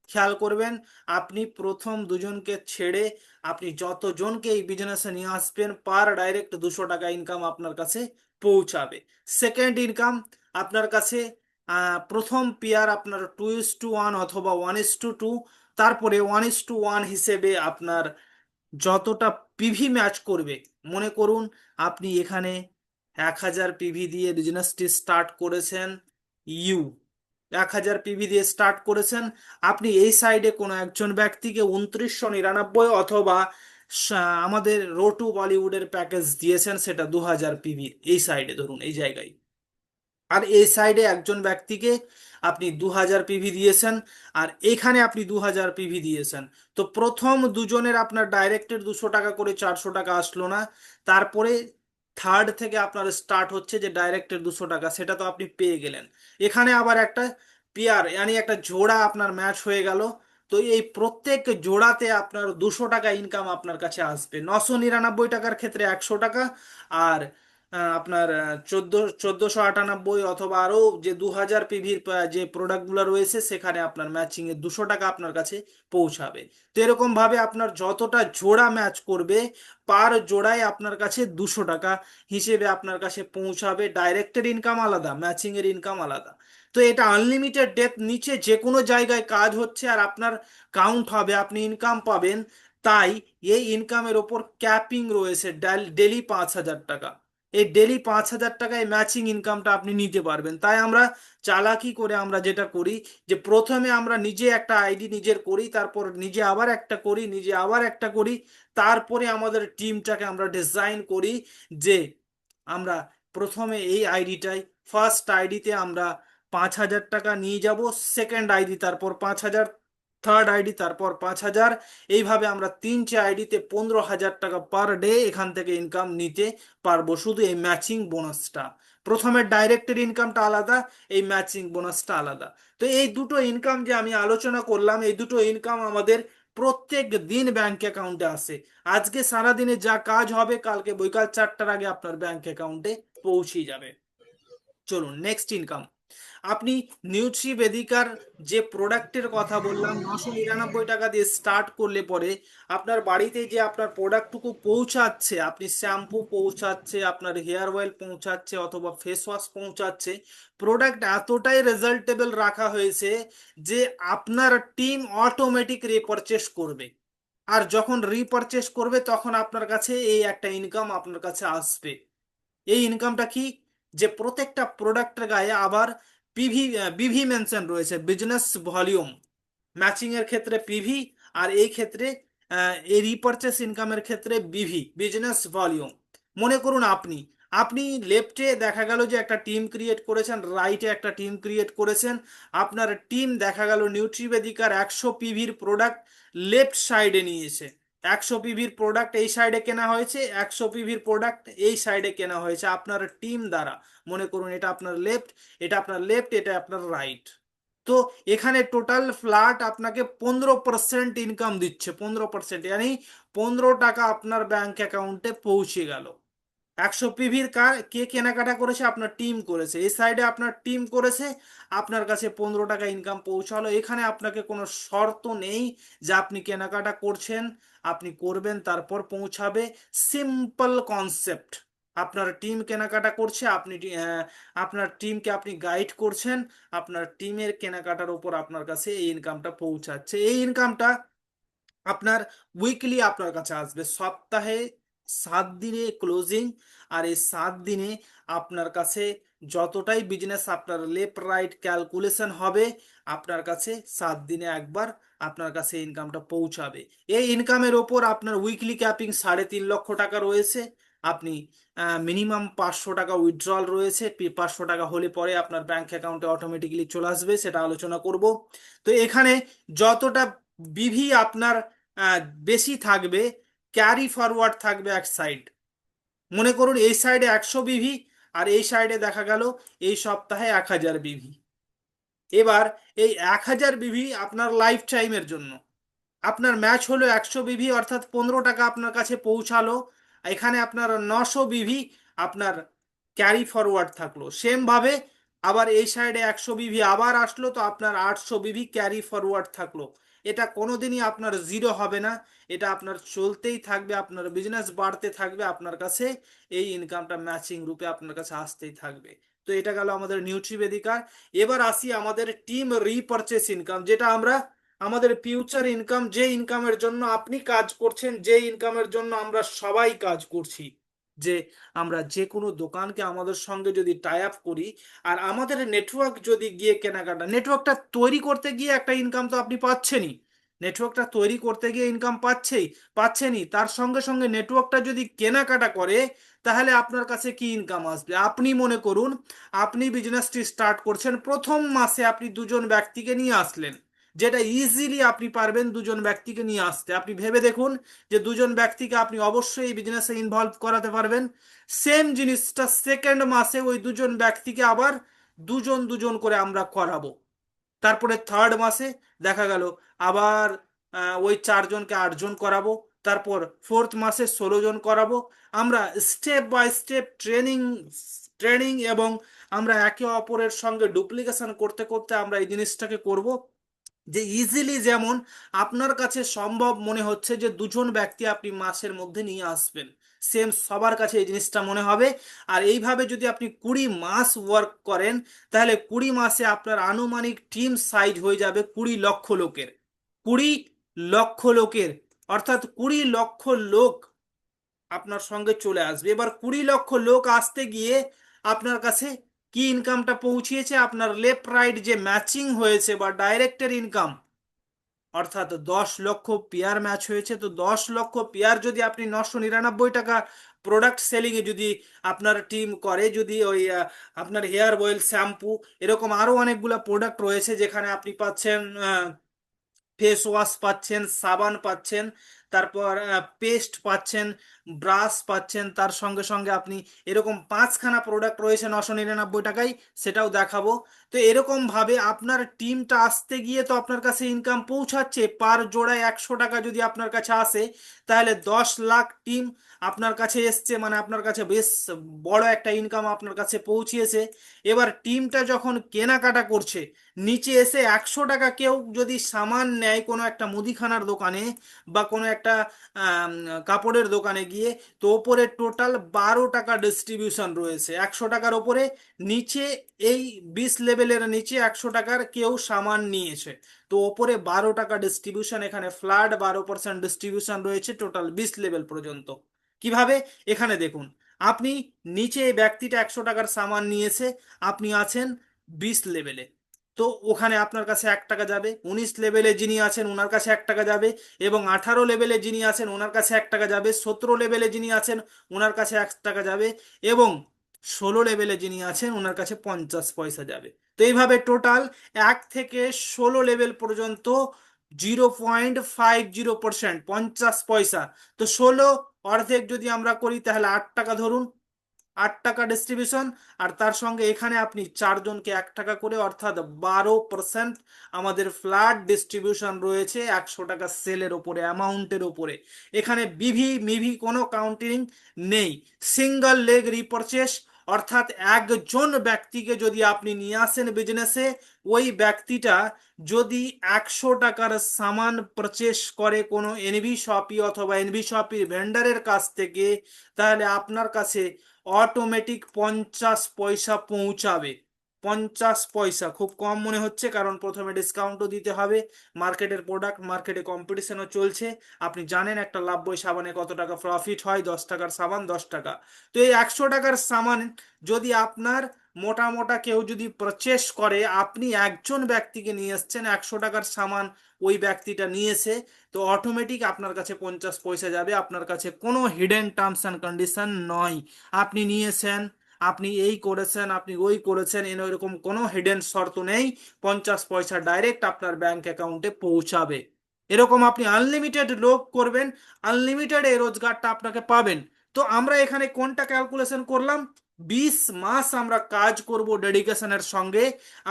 Speaker 1: খেয়াল করবেন, আপনি প্রথম দুজনকে ছেড়ে আপনি যতজনকে এই বিজনেসে নিয়ে আসবেন, পার ডাইরেক্ট 200 টাকা ইনকাম আপনার কাছে পৌঁছাবে। সেকেন্ড ইনকাম আপনার কাছে, প্রথম পেয়ার আপনার 2:1 অথবা 1:2, তারপরে 1:1 হিসেবে আপনার যতটা পিভি ম্যাচ করবে। মনে করুন আপনি এখানে 1000 পিভি দিয়ে বিজনেসটি স্টার্ট করেছেন, ইউ 1000 পিভি দিয়ে স্টার্ট করেছেন। আপনি এই সাইডে কোনো একজন ব্যক্তিকে 2999 অথবা আমাদের রোটু বলিউডের প্যাকেজ দিয়েছেন, সেটা 2000 পিভি, এই সাইডে ধরুন এই জায়গায়। আর এই সাইডে একজন ব্যক্তিকে আপনি 2000 পিভি দিয়েছেন, আর এখানে আপনি 2000 পিভি দিয়েছেন। তো প্রথম দুজনের আপনার ডাইরেক্টের 200 টাকা করে 400 টাকা আসলো না। তারপরে থার্ড থেকে আপনার স্টার্ট হচ্ছে যে ডাইরেক্টের 200 টাকা, সেটা তো আপনি পেয়ে গেলেন। এখানে আবার একটা পেয়ার মানে একটা জোড়া আপনার ম্যাচ হয়ে গেল। তো এই প্রত্যেক জোড়াতে আপনার 200 টাকা ইনকাম আপনার কাছে আসবে। 999 টাকার ক্ষেত্রে 100 টাকা, আর আপনার 1498 অথবা আরো যে 2000 পিভির যে প্রোডাক্টগুলো রয়েছে, সেখানে আপনার ম্যাচিং এর 200 টাকা আপনার কাছে পৌঁছাবে। তো এরকম ভাবে আপনার যতটা জোড়া ম্যাচ করবে, পার জোড়ায় আপনার কাছে 200 টাকা হিসেবে আপনার কাছে পৌঁছাবে। ডাইরেক্টের ইনকাম আলাদা, ম্যাচিং এর ইনকাম আলাদা। তো এটা আনলিমিটেড ডেপথ, নিচে যে কোনো জায়গায় কাজ হচ্ছে আর আপনার কাউন্ট হবে, আপনি ইনকাম পাবেন। তাই এই ইনকামের ওপর ক্যাপিং রয়েছে, ডেলি 5,000 টাকা। এই ডেলি 5,000 টাকায় ম্যাচিং ইনকামটা আপনি নিতে পারবেন। তাই আমরা চালাকি করে আমরা যেটা করি, যে প্রথমে আমরা নিজে একটা আইডি নিজের করি, তারপর নিজে আবার একটা করি, নিজে আবার একটা করি, তারপরে আমাদের টিমটাকে আমরা ডিজাইন করি যে আমরা প্রথমে এই আইডিটাই, ফার্স্ট আইডিতে আমরা 5,000 টাকা নিয়ে যাব, সেকেন্ড আইডি তারপর 5,000, থার্ড আইডি তারপর 5,000, এইভাবে আমরা 3টে আইডিতে 15,000 টাকা পার ডে এখান থেকে ইনকাম নিতে পারবো, শুধু এই ম্যাচিং বোনাসটা। প্রথমে ডাইরেক্টের ইনকামটা আলাদা, এই ম্যাচিং বোনাসটা আলাদা। তো এই দুটো ইনকাম যে আমি আলোচনা করলাম, এই দুটো ইনকাম আমাদের প্রত্যেক দিন ব্যাংক অ্যাকাউন্টে আসে। আজকে সারাদিনে যা কাজ হবে, কালকে বৈকাল 4টার আগে আপনার ব্যাংক অ্যাকাউন্টে পৌঁছে যাবে। চলুন, নেক্সট ইনকাম। আপনি নিউট্রিবেদিকার যে প্রোডাক্টের কথা বললাম, 999 টাকা দিয়ে স্টার্ট করলে পরে আপনার বাড়িতে যে আপনার প্রোডাক্টটুকু পৌঁছাচ্ছে, আপনি শ্যাম্পু পৌঁছাচ্ছে, আপনার হেয়ার অয়েল পৌঁছাচ্ছে, অথবা ফেস ওয়াশ পৌঁছাচ্ছে, প্রোডাক্ট এতটাই রেজাল্টেবল রাখা হয়েছে যে আপনার টিম অটোমেটিক রিপারচেস করবে। আর যখন রিপারচেস করবে তখন আপনার কাছে এই একটা ইনকাম আপনার কাছে আসবে। এই ইনকামটা কি, যে প্রত্যেকটা প্রোডাক্টের গায়ে আবার পিভি বিভি মেনশন রয়েছে, বিজনেস ভলিউম। ম্যাচিং এর ক্ষেত্রে পিভি, আর এই ক্ষেত্রে এই রিপারচেস ইনকামের ক্ষেত্রে বিভি, বিজনেস ভলিউম। মনে করুন আপনি আপনি লেফটে দেখা গেল যে একটা টিম ক্রিয়েট করেছেন, রাইটে একটা টিম ক্রিয়েট করেছেন। আপনার টিম দেখা গেল নিউট্রিবেদিকার 100 পিভির প্রোডাক্ট লেফট সাইডে নিয়েছে। 100 পিভির প্রোডাক্ট এই সাইডে কেনা হয়েছে, 100 পিভির প্রোডাক্ট এই সাইডে কেনা হয়েছে আপনার টিম দ্বারা। মনে করুন এটা আপনার লেফট, এটা আপনার লেফট, এটা আপনার রাইট। তো এখানে টোটাল ফ্ল্যাট আপনাকে 15% ইনকাম দিচ্ছে, 15%, মানে 15 টাকা আপনার ব্যাংক অ্যাকাউন্টে পৌঁছে গেল। 100 পিভির কার কে কেনাকাটা করেছে, আপনার টিম করেছে, এই সাইডে আপনার টিম করেছে, আপনার কাছে 15 টাকা ইনকাম পৌঁছালো। এখানে আপনাকে কোনো শর্ত নেই যে আপনি কেনাকাটা করছেন, আপনি করবেন তারপর পৌঁছাবে। Simple concept. আপনার টিম কেনাকাটা করছে, আপনার টিমকে আপনি গাইড করছেন, আপনার টিমের কেনাকাটার উপর আপনার কাছে এই ইনকামটা পৌঁছাচ্ছে। এই ইনকামটা আপনার উইকলি আপনার কাছে আসবে, সপ্তাহে 7 দিনে ক্লোজিং। আর এই 7 দিনে আপনার কাছে যতটাই বিজনেস আপনার লেফট রাইট ক্যালকুলেশন হবে, আপনার কাছে 7 দিনে একবার আপনার কাছে ইনকামটা পৌঁছাবে। এই ইনকামের ওপর আপনার উইকলি ক্যাপিং 3.5 লক্ষ টাকা রয়েছে। আপনি মিনিমাম 500 টাকা উইথড্রল রয়েছে, 500 টাকা হলে পরে আপনার ব্যাংক অ্যাকাউন্টে অটোমেটিক্যালি চলে আসবে, সেটা আলোচনা করব। তো এখানে যতটা বিভি আপনার আহ, বেশি থাকবে, ক্যারি ফরওয়ার্ড থাকবে এক সাইড। মনে করুন এই সাইডে 100 বিভি, আর এই সাইডে দেখা গেল এই সপ্তাহে 1000 বিভি। এবার এই 1000 বিভি আপনার লাইফ টাইমের জন্য। আপনার ম্যাচ হলো 100 বিভি, অর্থাৎ 15 টাকা আপনার কাছে পৌঁছালো। এখানে আপনার 900 বিভি আপনার ক্যারি ফরওয়ার্ড থাকলো সেম ভাবে। আবার এই সাইডে 100 বিভি আবার আসলো, তো আপনার 800 বিভি ক্যারি ফরওয়ার্ড থাকলো। এটা কোনোদিনই আপনার জিরো হবে না, এটা আপনার চলতেই থাকবে, আপনার বিজনেস বাড়তে থাকবে, আপনার কাছে এই ইনকামটা ম্যাচিং রূপে আপনার কাছে আসতেই থাকবে। তো এটা গেল আমাদের নিউট্রিবেদিকা। এবার আসি আমাদের টিম রিপারচেস ইনকাম, যেটা আমরা আমাদের ফিউচার ইনকাম, যে ইনকামের জন্য আপনি কাজ করছেন, যে ইনকামের জন্য আমরা সবাই কাজ করছি। যে আমরা যে কোনো দোকানকে আমাদের সঙ্গে যদি টাই আপ করি, আর আমাদের নেটওয়ার্ক যদি গিয়ে কেনাকাটা, নেটওয়ার্কটা তৈরি করতে গিয়ে একটা ইনকাম তো আপনি পাচ্ছেনই, নেটওয়ার্কটা তৈরি করতে গিয়ে ইনকাম পাচ্ছেনই, তার সঙ্গে সঙ্গে নেটওয়ার্কটা যদি কেনাকাটা করে, তাহলে আপনার কাছে কি ইনকাম আসবে। আপনি মনে করুন আপনি বিজনেসটি স্টার্ট করছেন, প্রথম মাসে আপনি 2জন ব্যক্তিকে নিয়ে আসলেন, যেটা ইজিলি আপনি পারবেন 2জন ব্যক্তিকে নিয়ে আসতে। আপনি ভেবে দেখুন যে 2জন ব্যক্তিকে আপনি অবশ্যই এই বিজনেসে ইনভলভ করাতে পারবেন। সেম জিনিসটা সেকেন্ড মাসে ওই 2জন ব্যক্তিকে আবার দুজন দুজন করে আমরা করাবো। তারপরে থার্ড মাসে দেখা গেল আবার ওই 4জনকে 8জন করাবো। তারপর ফোর্থ মাসে 16জন করাবো। আমরা step by step training training এবং আমরা একে অপরের সঙ্গে ডুপ্লিকেশন করতে করতে আমরা এই জিনিসটাকে করব, যে ইজিলি যেমন আপনার কাছে সম্ভব মনে হচ্ছে যে 2জন ব্যক্তি আপনি মাসের মধ্যে নিয়ে আসবেন, সেম সবার কাছে এই জিনিসটা মনে হবে। আর এইভাবে যদি আপনি 20 মাস ওয়ার্ক করেন, তাহলে 20 মাসে আপনার আনুমানিক টিম সাইজ হয়ে যাবে 20 লক্ষ লোকের। 20 লক্ষ লোকের, অর্থাৎ 20 লক্ষ লোক আপনার সঙ্গে চলে আসবে। এবার 20 লক্ষ লোক আসতে গিয়ে আপনার কাছে কি ইনকামটা পৌঁছিয়েছে, আপনার লেফট রাইট যে ম্যাচিং হয়েছে বা ডাইরেক্টের ইনকাম, অর্থাৎ 10 লক্ষ পেয়ার ম্যাচ হয়েছে। তো 10 লক্ষ পেয়ার যদি আপনি 999 টাকা প্রোডাক্ট সেলিংয়ে যদি আপনার টিম করে, যদি ওই আপনার হেয়ার অয়েল, শ্যাম্পু, এরকম আরো অনেকগুলো প্রোডাক্ট রয়েছে যেখানে আপনি পাচ্ছেন ফেস ওয়াশ পাচ্ছেন, সাবান পাচ্ছেন, তারপর পেস্ট পাচ্ছেন, ব্রাশ পাচ্ছেন, তার সঙ্গে সঙ্গে আপনি এরকম 5খানা প্রোডাক্ট রয়েছে 999 টাকায়, সেটাও দেখাবো। তো এরকম ভাবে আপনার টিমটা আসতে গিয়ে তো আপনার কাছে ইনকাম পৌঁছাচ্ছে, পার জোড়ায় 100 টাকা যদি আপনার কাছে আসে, তাহলে 10 লাখ টিম আপনার কাছে এসছে, মানে আপনার কাছে বেশ বড় একটা ইনকাম আপনার কাছে পৌঁছিয়েছে। এবার টিমটা যখন কেনাকাটা করছে, নিচে এসে 100 টাকা কেউ যদি সামান নেয় কোনো একটা মুদিখানার দোকানে বা কোনো একটা একটা আম, কাপড়ের দোকানে গিয়ে, তো ওপরে টোটাল 12 টাকা ডিস্ট্রিবিউশন রয়েছে 100 টাকার ওপরে। নিচে এই 20 লেভেলের নিচে 100 টাকার কেউ সামান নিয়েছে, তো ওপরে 12 টাকা ডিস্ট্রিবিউশন, এখানে ফ্ল্যাট 12% ডিস্ট্রিবিউশন রয়েছে টোটাল 20 লেভেল পর্যন্ত। কিভাবে? এখানে দেখুন, আপনি নিচে এই ব্যক্তিটা 100 টাকার সামান নিয়েছে, আপনি আছেন 20 লেভেলে, তো ওখানে আপনার কাছে 1 টাকা যাবে। 19 লেভেলে যিনি আছেন ওনার কাছে 1 টাকা যাবে, এবং 18 লেভেলে যিনি আছেন ওনার কাছে 1 টাকা যাবে, 17 লেভেলে যিনি আছেন ওনার কাছে 1 টাকা যাবে, এবং 16 লেভেলে যিনি আছেন ওনার কাছে 50 পয়সা যাবে। তো এইভাবে টোটাল 1 থেকে 16 লেভেল পর্যন্ত 0.50%, 50 পয়সা। তো 16 অর্ধেক যদি আমরা করি তাহলে 8 টাকা ধরুন, 8 টাকা ডিস্ট্রিবিউশন। আর তার সঙ্গে এখানে আপনি 4 জনকে 1 টাকা করে, অর্থাৎ 12% আমাদের ফ্ল্যাট ডিস্ট্রিবিউশন রয়েছে 100 টাকা সেলের ওপরে, অ্যামাউন্টের ওপরে। এখানে বিভি মিভি কোনো কাউন্টিং নেই। সিঙ্গল লেগ রিপারচেস, অর্থাৎ একজন ব্যক্তিকে যদি আপনি নিয়ে আসেন বিজনেসে, ওই ব্যক্তিটা যদি 100 টাকার সামান পারচেস করে কোনো এনভি শপি অথবা এনভি শপির ভেন্ডারের কাছ থেকে, তাহলে আপনার কাছে অটোমেটিক 50 পয়সা পৌঁছাবে। 50 পয়সা খুব কম মনে হচ্ছে, কারণ প্রথমে ডিসকাউন্টও দিতে হবে। মার্কেটের প্রোডাক্ট, মার্কেটে কম্পিটিশনও চলছে। আপনি জানেন একটা লাভবই সাবানে কত টাকা প্রফিট হয়, 10 টাকার সাবান 10 টাকা। তো এই 100 টাকার সামান যদি আপনার মোটা মোটা কেউ যদি পারচেস করে, আপনি একজন ব্যক্তিকে নিয়ে এসছেন, 100 টাকার সামান ওই ব্যক্তিটা নিয়েছে, তো অটোমেটিক আপনার কাছে 50 পয়সা যাবে। আপনার কাছে কোনো হিডেন টার্মস অ্যান্ড কন্ডিশন নয়। আপনি নিয়েছেন, আপনি এই করেছেন, আপনি ওই করেছেন, এরকম কোনো হিডেন শর্ত নেই। 50 পয়সা ডাইরেক্ট আপনার ব্যাংক অ্যাকাউন্টে পৌঁছাবে। এরকম আপনি আনলিমিটেড লোক করবেন, আনলিমিটেড এই রোজগারটা আপনাকে পাবেন। তো আমরা এখানে কোনটা ক্যালকুলেশন করলাম? 20 মাস আমরা কাজ করব ডেডিকেশনের সঙ্গে,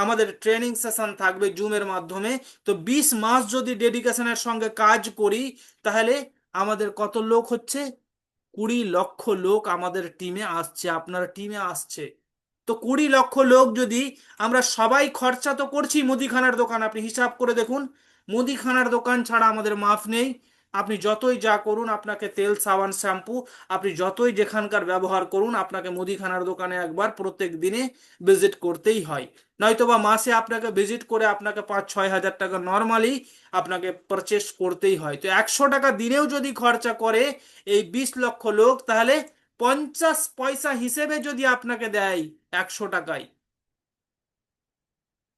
Speaker 1: আমাদের ট্রেনিং সেশন থাকবে জুমের মাধ্যমে। তো 20 মাস যদি ডেডিকেশনের সঙ্গে কাজ করি, তাহলে আমাদের কত লোক হচ্ছে? 20 লক্ষ লোক আমাদের টিমে আসছে, আপনার টিমে আসছে। তো 20 লক্ষ লোক যদি আমরা সবাই, খরচা তো করছি মুদিখানার দোকান, আপনি হিসাব করে দেখুন, মুদিখানার দোকান ছাড়া আমাদের মাফ নেই। আপনি যতই যা করুন, আপনাকে তেল সাবান শ্যাম্পু আপনি যতই যেখানকার ব্যবহার করুন, আপনাকে মুদিখানার দোকানে একবার প্রত্যেক দিনে ভিজিট করতেই হয়। নয়তোবা মাসে আপনাকে ভিজিট করে আপনাকে 5-6 হাজার টাকা নর্মালি আপনাকে পারচেস করতেই হয়। তো 100 টাকা দিনেও যদি খরচা করে এই 20 লক্ষ লোক, তাহলে 50 পয়সা হিসেবে যদি আপনাকে দেয় 100 টাকায়,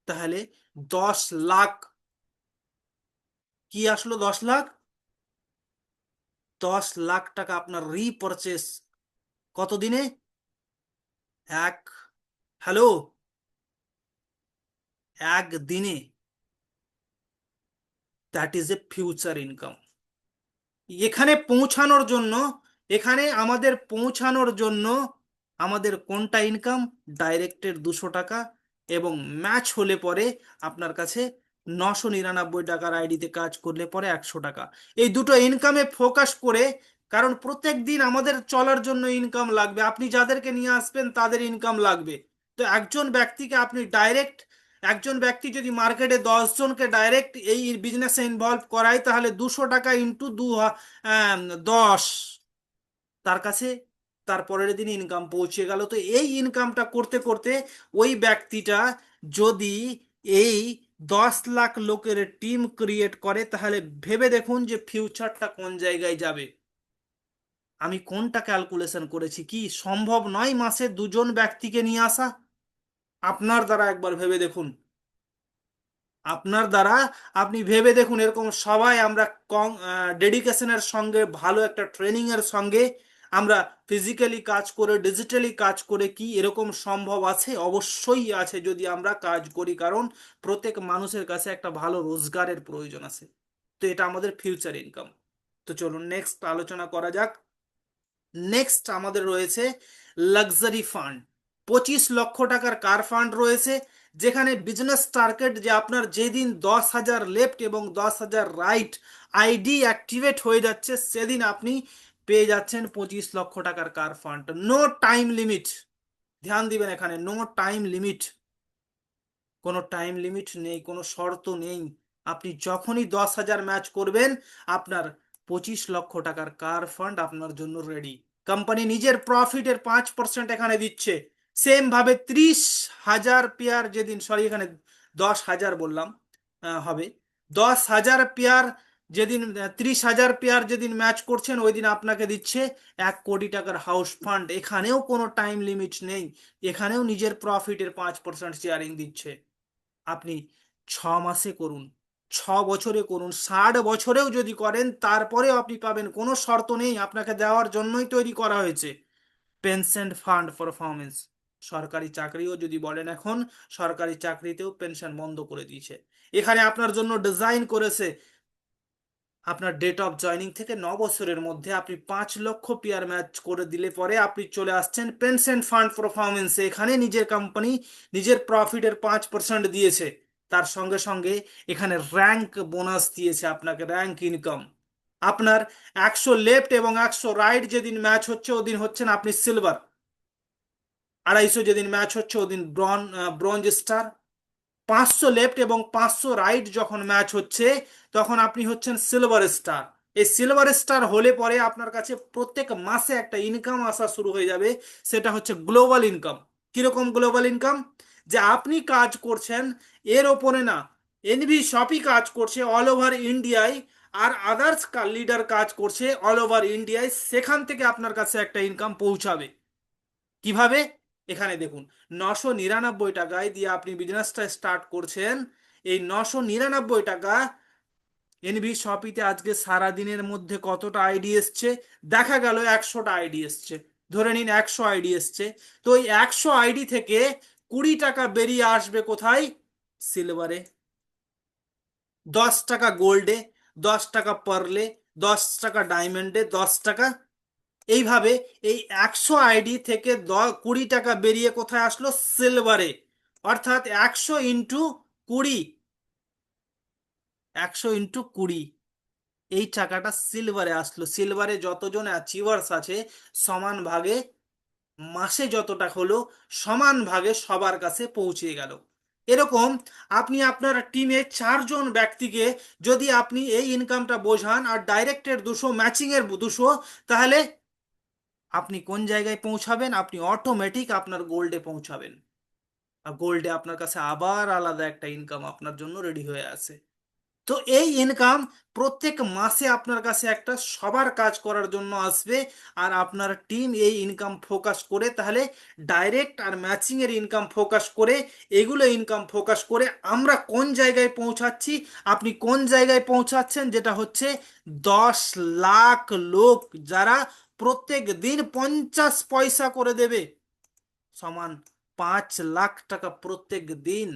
Speaker 1: তাহলে 10 লাখ। কি আসলো? 10 লাখ। 10 লাখ টাকা আপনার রিপারচেস কত দিনে? এক, হ্যালো, একদিনে। That is a future income. এখানে পৌঁছানোর জন্য, এখানে আমাদের পৌঁছানোর জন্য আমাদের কোনটা ইনকাম? ডাইরেক্টের 200 টাকা, এবং ম্যাচ হলে পরে আপনার কাছে 999 টাকার আইডিতে কাজ করলে পরে 100 টাকা। এই দুটো ইনকামে ফোকাস করে, কারণ প্রত্যেক দিন আমাদের চলার জন্য ইনকাম লাগবে, আপনি যাদেরকে নিয়ে আসবেন তাদের ইনকাম লাগবে। তো একজন ব্যক্তিকে আপনি ডাইরেক্ট, একজন ব্যক্তি যদি মার্কেটে 10 জনকে ডাইরেক্ট এই বিজনেসে ইনভলভ করায়, তাহলে 200 টাকা ইন্টু 10, তার কাছে তার পরের দিন ইনকাম পৌঁছে গেল। তো এই ইনকামটা করতে করতে ওই ব্যক্তিটা যদি এই 10 লাখ লোকের টিম ক্রিয়েট করে, তাহলে ভেবে দেখুন যে ফিউচারটা কোন জায়গায় যাবে। আমি কোনটা ক্যালকুলেশন করেছি? কি সম্ভব নয় মাসে 2 জন ব্যক্তিকে নিয়ে আসা? আপনার দ্বারা একবার ভেবে দেখুন, আপনার দ্বারা আপনি ভেবে দেখুন, এরকম সবাই আমরা কম ডেডিকেশনের সঙ্গে, ভালো একটা ট্রেনিং এর সঙ্গে আমরা ফিজিক্যালি কাজ করে, ডিজিটালি কাজ করে, কি এরকম সম্ভব আছে? অবশ্যই আছে, যদি আমরা কাজ করি। কারণ প্রত্যেক মানুষের কাছে একটা ভালো রোজগারের প্রয়োজন আছে। তো এটা আমাদের ফিউচার ইনকাম। তো চলুন নেক্সট আলোচনা করা যাক। নেক্সট আমাদের রয়েছে লাক্সারি ফান্ড। 25 লক্ষ টাকার কার ফান্ড রয়েছে, যেখানে বিজনেস টার্গেট যে আপনার যেদিন 10,000 লেফট এবং 10,000 রাইট আইডি অ্যাক্টিভেট হয়ে যাচ্ছে, সেদিন আপনি পেয়ে যাচ্ছেন 25 লক্ষ টাকার car fund. No time limit, ধ্যান দিবেন এখানে, নো টাইম লিমিট। কোনো টাইম লিমিট নেই, কোনো শর্ত নেই। আপনি যখনই 10,000 ম্যাচ করবেন, আপনার 25 লক্ষ টাকার কার ফান্ড আপনার জন্য রেডি। কোম্পানি নিজের প্রফিটের 5% এখানে দিচ্ছে। সেম ভাবে 30,000 পেয়ার যেদিন, সরি এখানে 10,000 বললাম, হবে 10,000 পেয়ার যেদিন, 30,000 পেয়ার যেদিন ম্যাচ করছেন ওই দিন আপনাকে দিচ্ছে 1 কোটি টাকার হাউস ফান্ড। এখানেও কোনো টাইম লিমিট নেই, এখানেও নিজের প্রফিটের 5% শেয়ারিং দিচ্ছে। আপনি 6 মাসে করুন, 6 বছরে করুন, 60 বছরেও যদি করেন তারপরেও আপনি পাবেন, কোনো শর্ত নেই, আপনাকে দেওয়ার জন্যই তৈরি করা হয়েছে। পেনশন ফান্ড পারফরমেন্স, সরকারি চাকরিও যদি বলেন, এখন সরকারি চাকরিতেও পেনশন বন্ধ করে দিয়েছে। এখানে আপনার জন্য ডিজাইন করেছে, আপনার ডেট অফ জয়নিং থেকে 9 বছরের মধ্যে আপনি 5 লক্ষ পেয়ার ম্যাচ করে দিলে পরে আপনি চলে আসছেন পেনশন ফান্ড পারফরমেন্সে। এখানে নিজের কোম্পানি নিজের প্রফিটের 5% দিয়েছে, তার সঙ্গে সঙ্গে এখানে র্যাঙ্ক বোনাস দিয়েছে আপনাকে, র্যাঙ্ক ইনকাম। আপনার 100 লেফট এবং 100 রাইট যেদিন ম্যাচ হচ্ছে ওদিন হচ্ছেন আপনি সিলভার, 250 যেদিন ম্যাচ হচ্ছে ওদিন ব্রোঞ্জ স্টার, 500 লেফট এবং 500 রাইট যখন ম্যাচ হচ্ছে তখন আপনি হচ্ছেন সিলভার স্টার। এই সিলভার স্টার হলে পরে আপনার কাছে প্রত্যেক মাসে একটা ইনকাম আসা শুরু হয়ে যাবে, সেটা হচ্ছে গ্লোবাল ইনকাম। কিরকম গ্লোবাল ইনকাম? যে আপনি কাজ করছেন এর ওপরে না, এনভি শপই কাজ করছে অল ওভার ইন্ডিয়ায়, আর আদার্স লিডার কাজ করছে অল ওভার ইন্ডিয়ায়, সেখান থেকে আপনার কাছে একটা ইনকাম পৌঁছাবে। কিভাবে? এখানে দেখুন, 999 টাকায় দিয়ে আপনি বিজনেসটা স্টার্ট করছেন। এই 999 টাকা এনভি শপিতে আজকে সারা দিনের মধ্যে কতটা আইডি এসছে? দেখা গেল 100টা আইডি এসছে, ধরে নিন 100 আইডি এসছে। তো ওই 100 আইডি থেকে 20 টাকা বেরিয়ে আসবে কোথায়? সিলভারে, 10 টাকা গোল্ডে, 10 টাকা পার্লে, 10 টাকা ডায়মন্ডে, 10 টাকা। এইভাবে এই 100 আইডি থেকে 20 টাকা বেরিয়ে কোথায় আসলো? সিলভারে। অর্থাৎ 100 × 20, 100 × 20, এই টাকাটা সিলভারে আসলো। সিলভারে যতজন অ্যাচিভার্স আছে সমান ভাগে মাসে যতটা হলো সমান ভাগে সবার কাছে পৌঁছে গেল। এরকম আপনি আপনার টিমে 4 জন ব্যক্তিকে যদি আপনি এই ইনকামটা বোঝান, আর ডাইরেক্টের 200, ম্যাচিং এর 200, তাহলে আপনি কোন জায়গায় পৌঁছাবেন? আপনি অটোমেটিক আপনার গোল্ডে পৌঁছাবেন। আর গোল্ডে আপনার কাছে আবার আলাদা একটা ইনকাম আপনার জন্য রেডি হয়ে আছে। তো এই ইনকাম প্রত্যেক মাসে আপনার কাছে একটা সবার কাজ করার জন্য আসবে। আর আপনার টিম এই ইনকাম ফোকাস করে, তাহলে ডাইরেক্ট আর ম্যাচিং এর ইনকাম ফোকাস করে, এগুলো ইনকাম ফোকাস করে আমরা কোন জায়গায় পৌঁছাচ্ছি? আপনি কোন জায়গায় পৌঁছাচ্ছেন? যেটা হচ্ছে 10 লাখ লোক যারা প্রত্যেক দিন 50 পয়সা করে দেবে, সমান 5 লাখ টাকা প্রত্যেক দিন।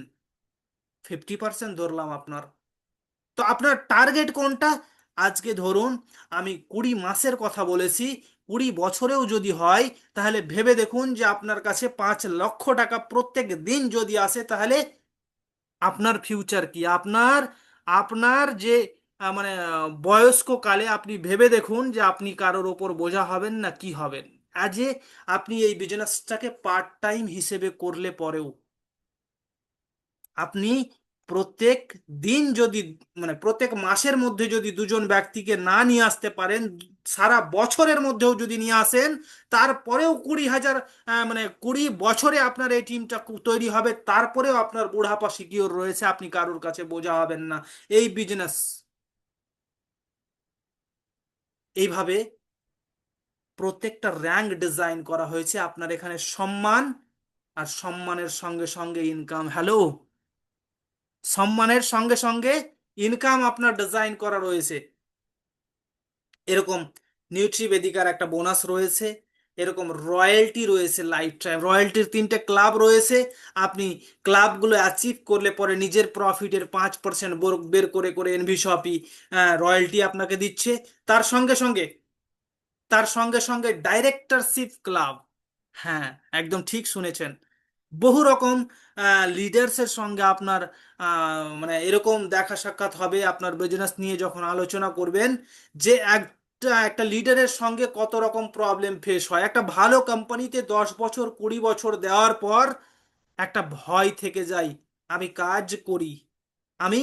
Speaker 1: 50% ধরলাম আপনার। তো আপনার টার্গেট কোনটা? আজকে ধরুন আমি 20 মাসের কথা বলেছি, 20 বছরেও যদি হয় তাহলে ভেবে দেখুন যে আপনার কাছে 5 লক্ষ টাকা প্রত্যেক দিন যদি আসে, তাহলে আপনার ফিউচার কি? আপনার আপনার যে মানে বয়স্ক কালে আপনি ভেবে দেখুন যে আপনি কারোর ওপর বোঝা হবেন না কি হবেন। আজ আপনি এই বিজনেসটাকে পার্ট টাইম হিসেবে করলে পরেও আপনি প্রত্যেক দিন যদি, মানে প্রত্যেক মাসের মধ্যে যদি 2 জন ব্যক্তিকে না নিয়ে আসতে পারেন, সারা বছরের মধ্যেও যদি নিয়ে আসেন, তারপরেও 20,000, মানে 20 বছরে আপনার এই টিমটা তৈরি হবে, তারপরেও আপনার বুড়াপা সিকিওর রয়েছে, আপনি কারোর কাছে বোঝা হবেন না। এই বিজনেস এইভাবে প্রত্যেকটা র্যাঙ্ক ডিজাইন করা হয়েছে। আপনার এখানে সম্মান, আর সম্মানের সঙ্গে সঙ্গে ইনকাম। হ্যালো, সম্মানের সঙ্গে সঙ্গে ইনকাম আপনার ডিজাইন করা রয়েছে। এরকম নিউট্রিবেদিকার একটা বোনাস রয়েছে, এরকম রয়্যালটি রয়েছে, লাইফ টাইম রয়্যালটির 3টে ক্লাব রয়েছে। আপনি ক্লাবগুলো অ্যাচিভ করলে পরে নিজের প্রফিটের 5% বের করে করে এনভি শপি রয়্যালটি আপনাকে দিচ্ছে। তার সঙ্গে সঙ্গে তার সঙ্গে সঙ্গে ডাইরেক্টরশিপ ক্লাব, হ্যাঁ একদম ঠিক শুনেছেন, বহু রকম লিডার্সের সঙ্গে আপনার মানে এরকম দেখা সাক্ষাৎ হবে আপনার বিজনেস নিয়ে যখন আলোচনা করবেন, যে একটা একটা লিডারের সঙ্গে কত রকম প্রবলেম ফেস হয়। একটা ভালো কোম্পানিতে 10 বছর 20 বছর দেওয়ার পর একটা ভয় থেকে যায়, আমি কাজ করি, আমি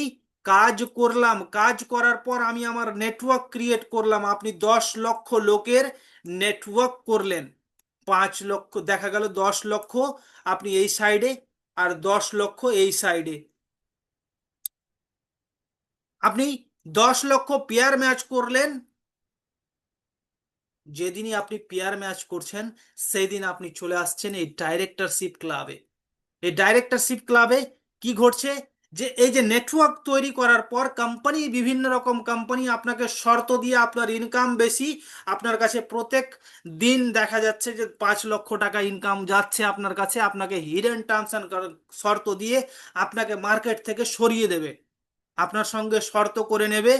Speaker 1: কাজ করলাম, কাজ করার পর আমি আমার নেটওয়ার্ক ক্রিয়েট করলাম, আপনি 10 লক্ষ লোকের নেটওয়ার্ক করলেন। 5 লক্ষ দেখা গেল, 10 লক্ষ আপনি এই সাইডে আর 10 লক্ষ এই সাইডে, আপনি 10 লক্ষ পেয়ার ম্যাচ করলেন। যেদিনই আপনি পেয়ার ম্যাচ করছেন সেই দিন আপনি চলে আসছেন এই ডাইরেক্টরশিপ ক্লাবে। এই ডাইরেক্টরশিপ ক্লাবে কি ঘটছে, যে এই যে নেটওয়ার্ক তৈরি করার পর কোম্পানি, বিভিন্ন রকম কোম্পানি আপনাকে শর্ত দিয়ে, আপনার ইনকাম বেশি, আপনার কাছে প্রত্যেক দিন দেখা যাচ্ছে যে 5 লক্ষ টাকা ইনকাম যাচ্ছে আপনার কাছে, আপনাকে হিডেন টার্মস অ্যান্ড শর্ত দিয়ে আপনাকে মার্কেট থেকে সরিয়ে দেবে, আপনার সঙ্গে শর্ত করে নেবে,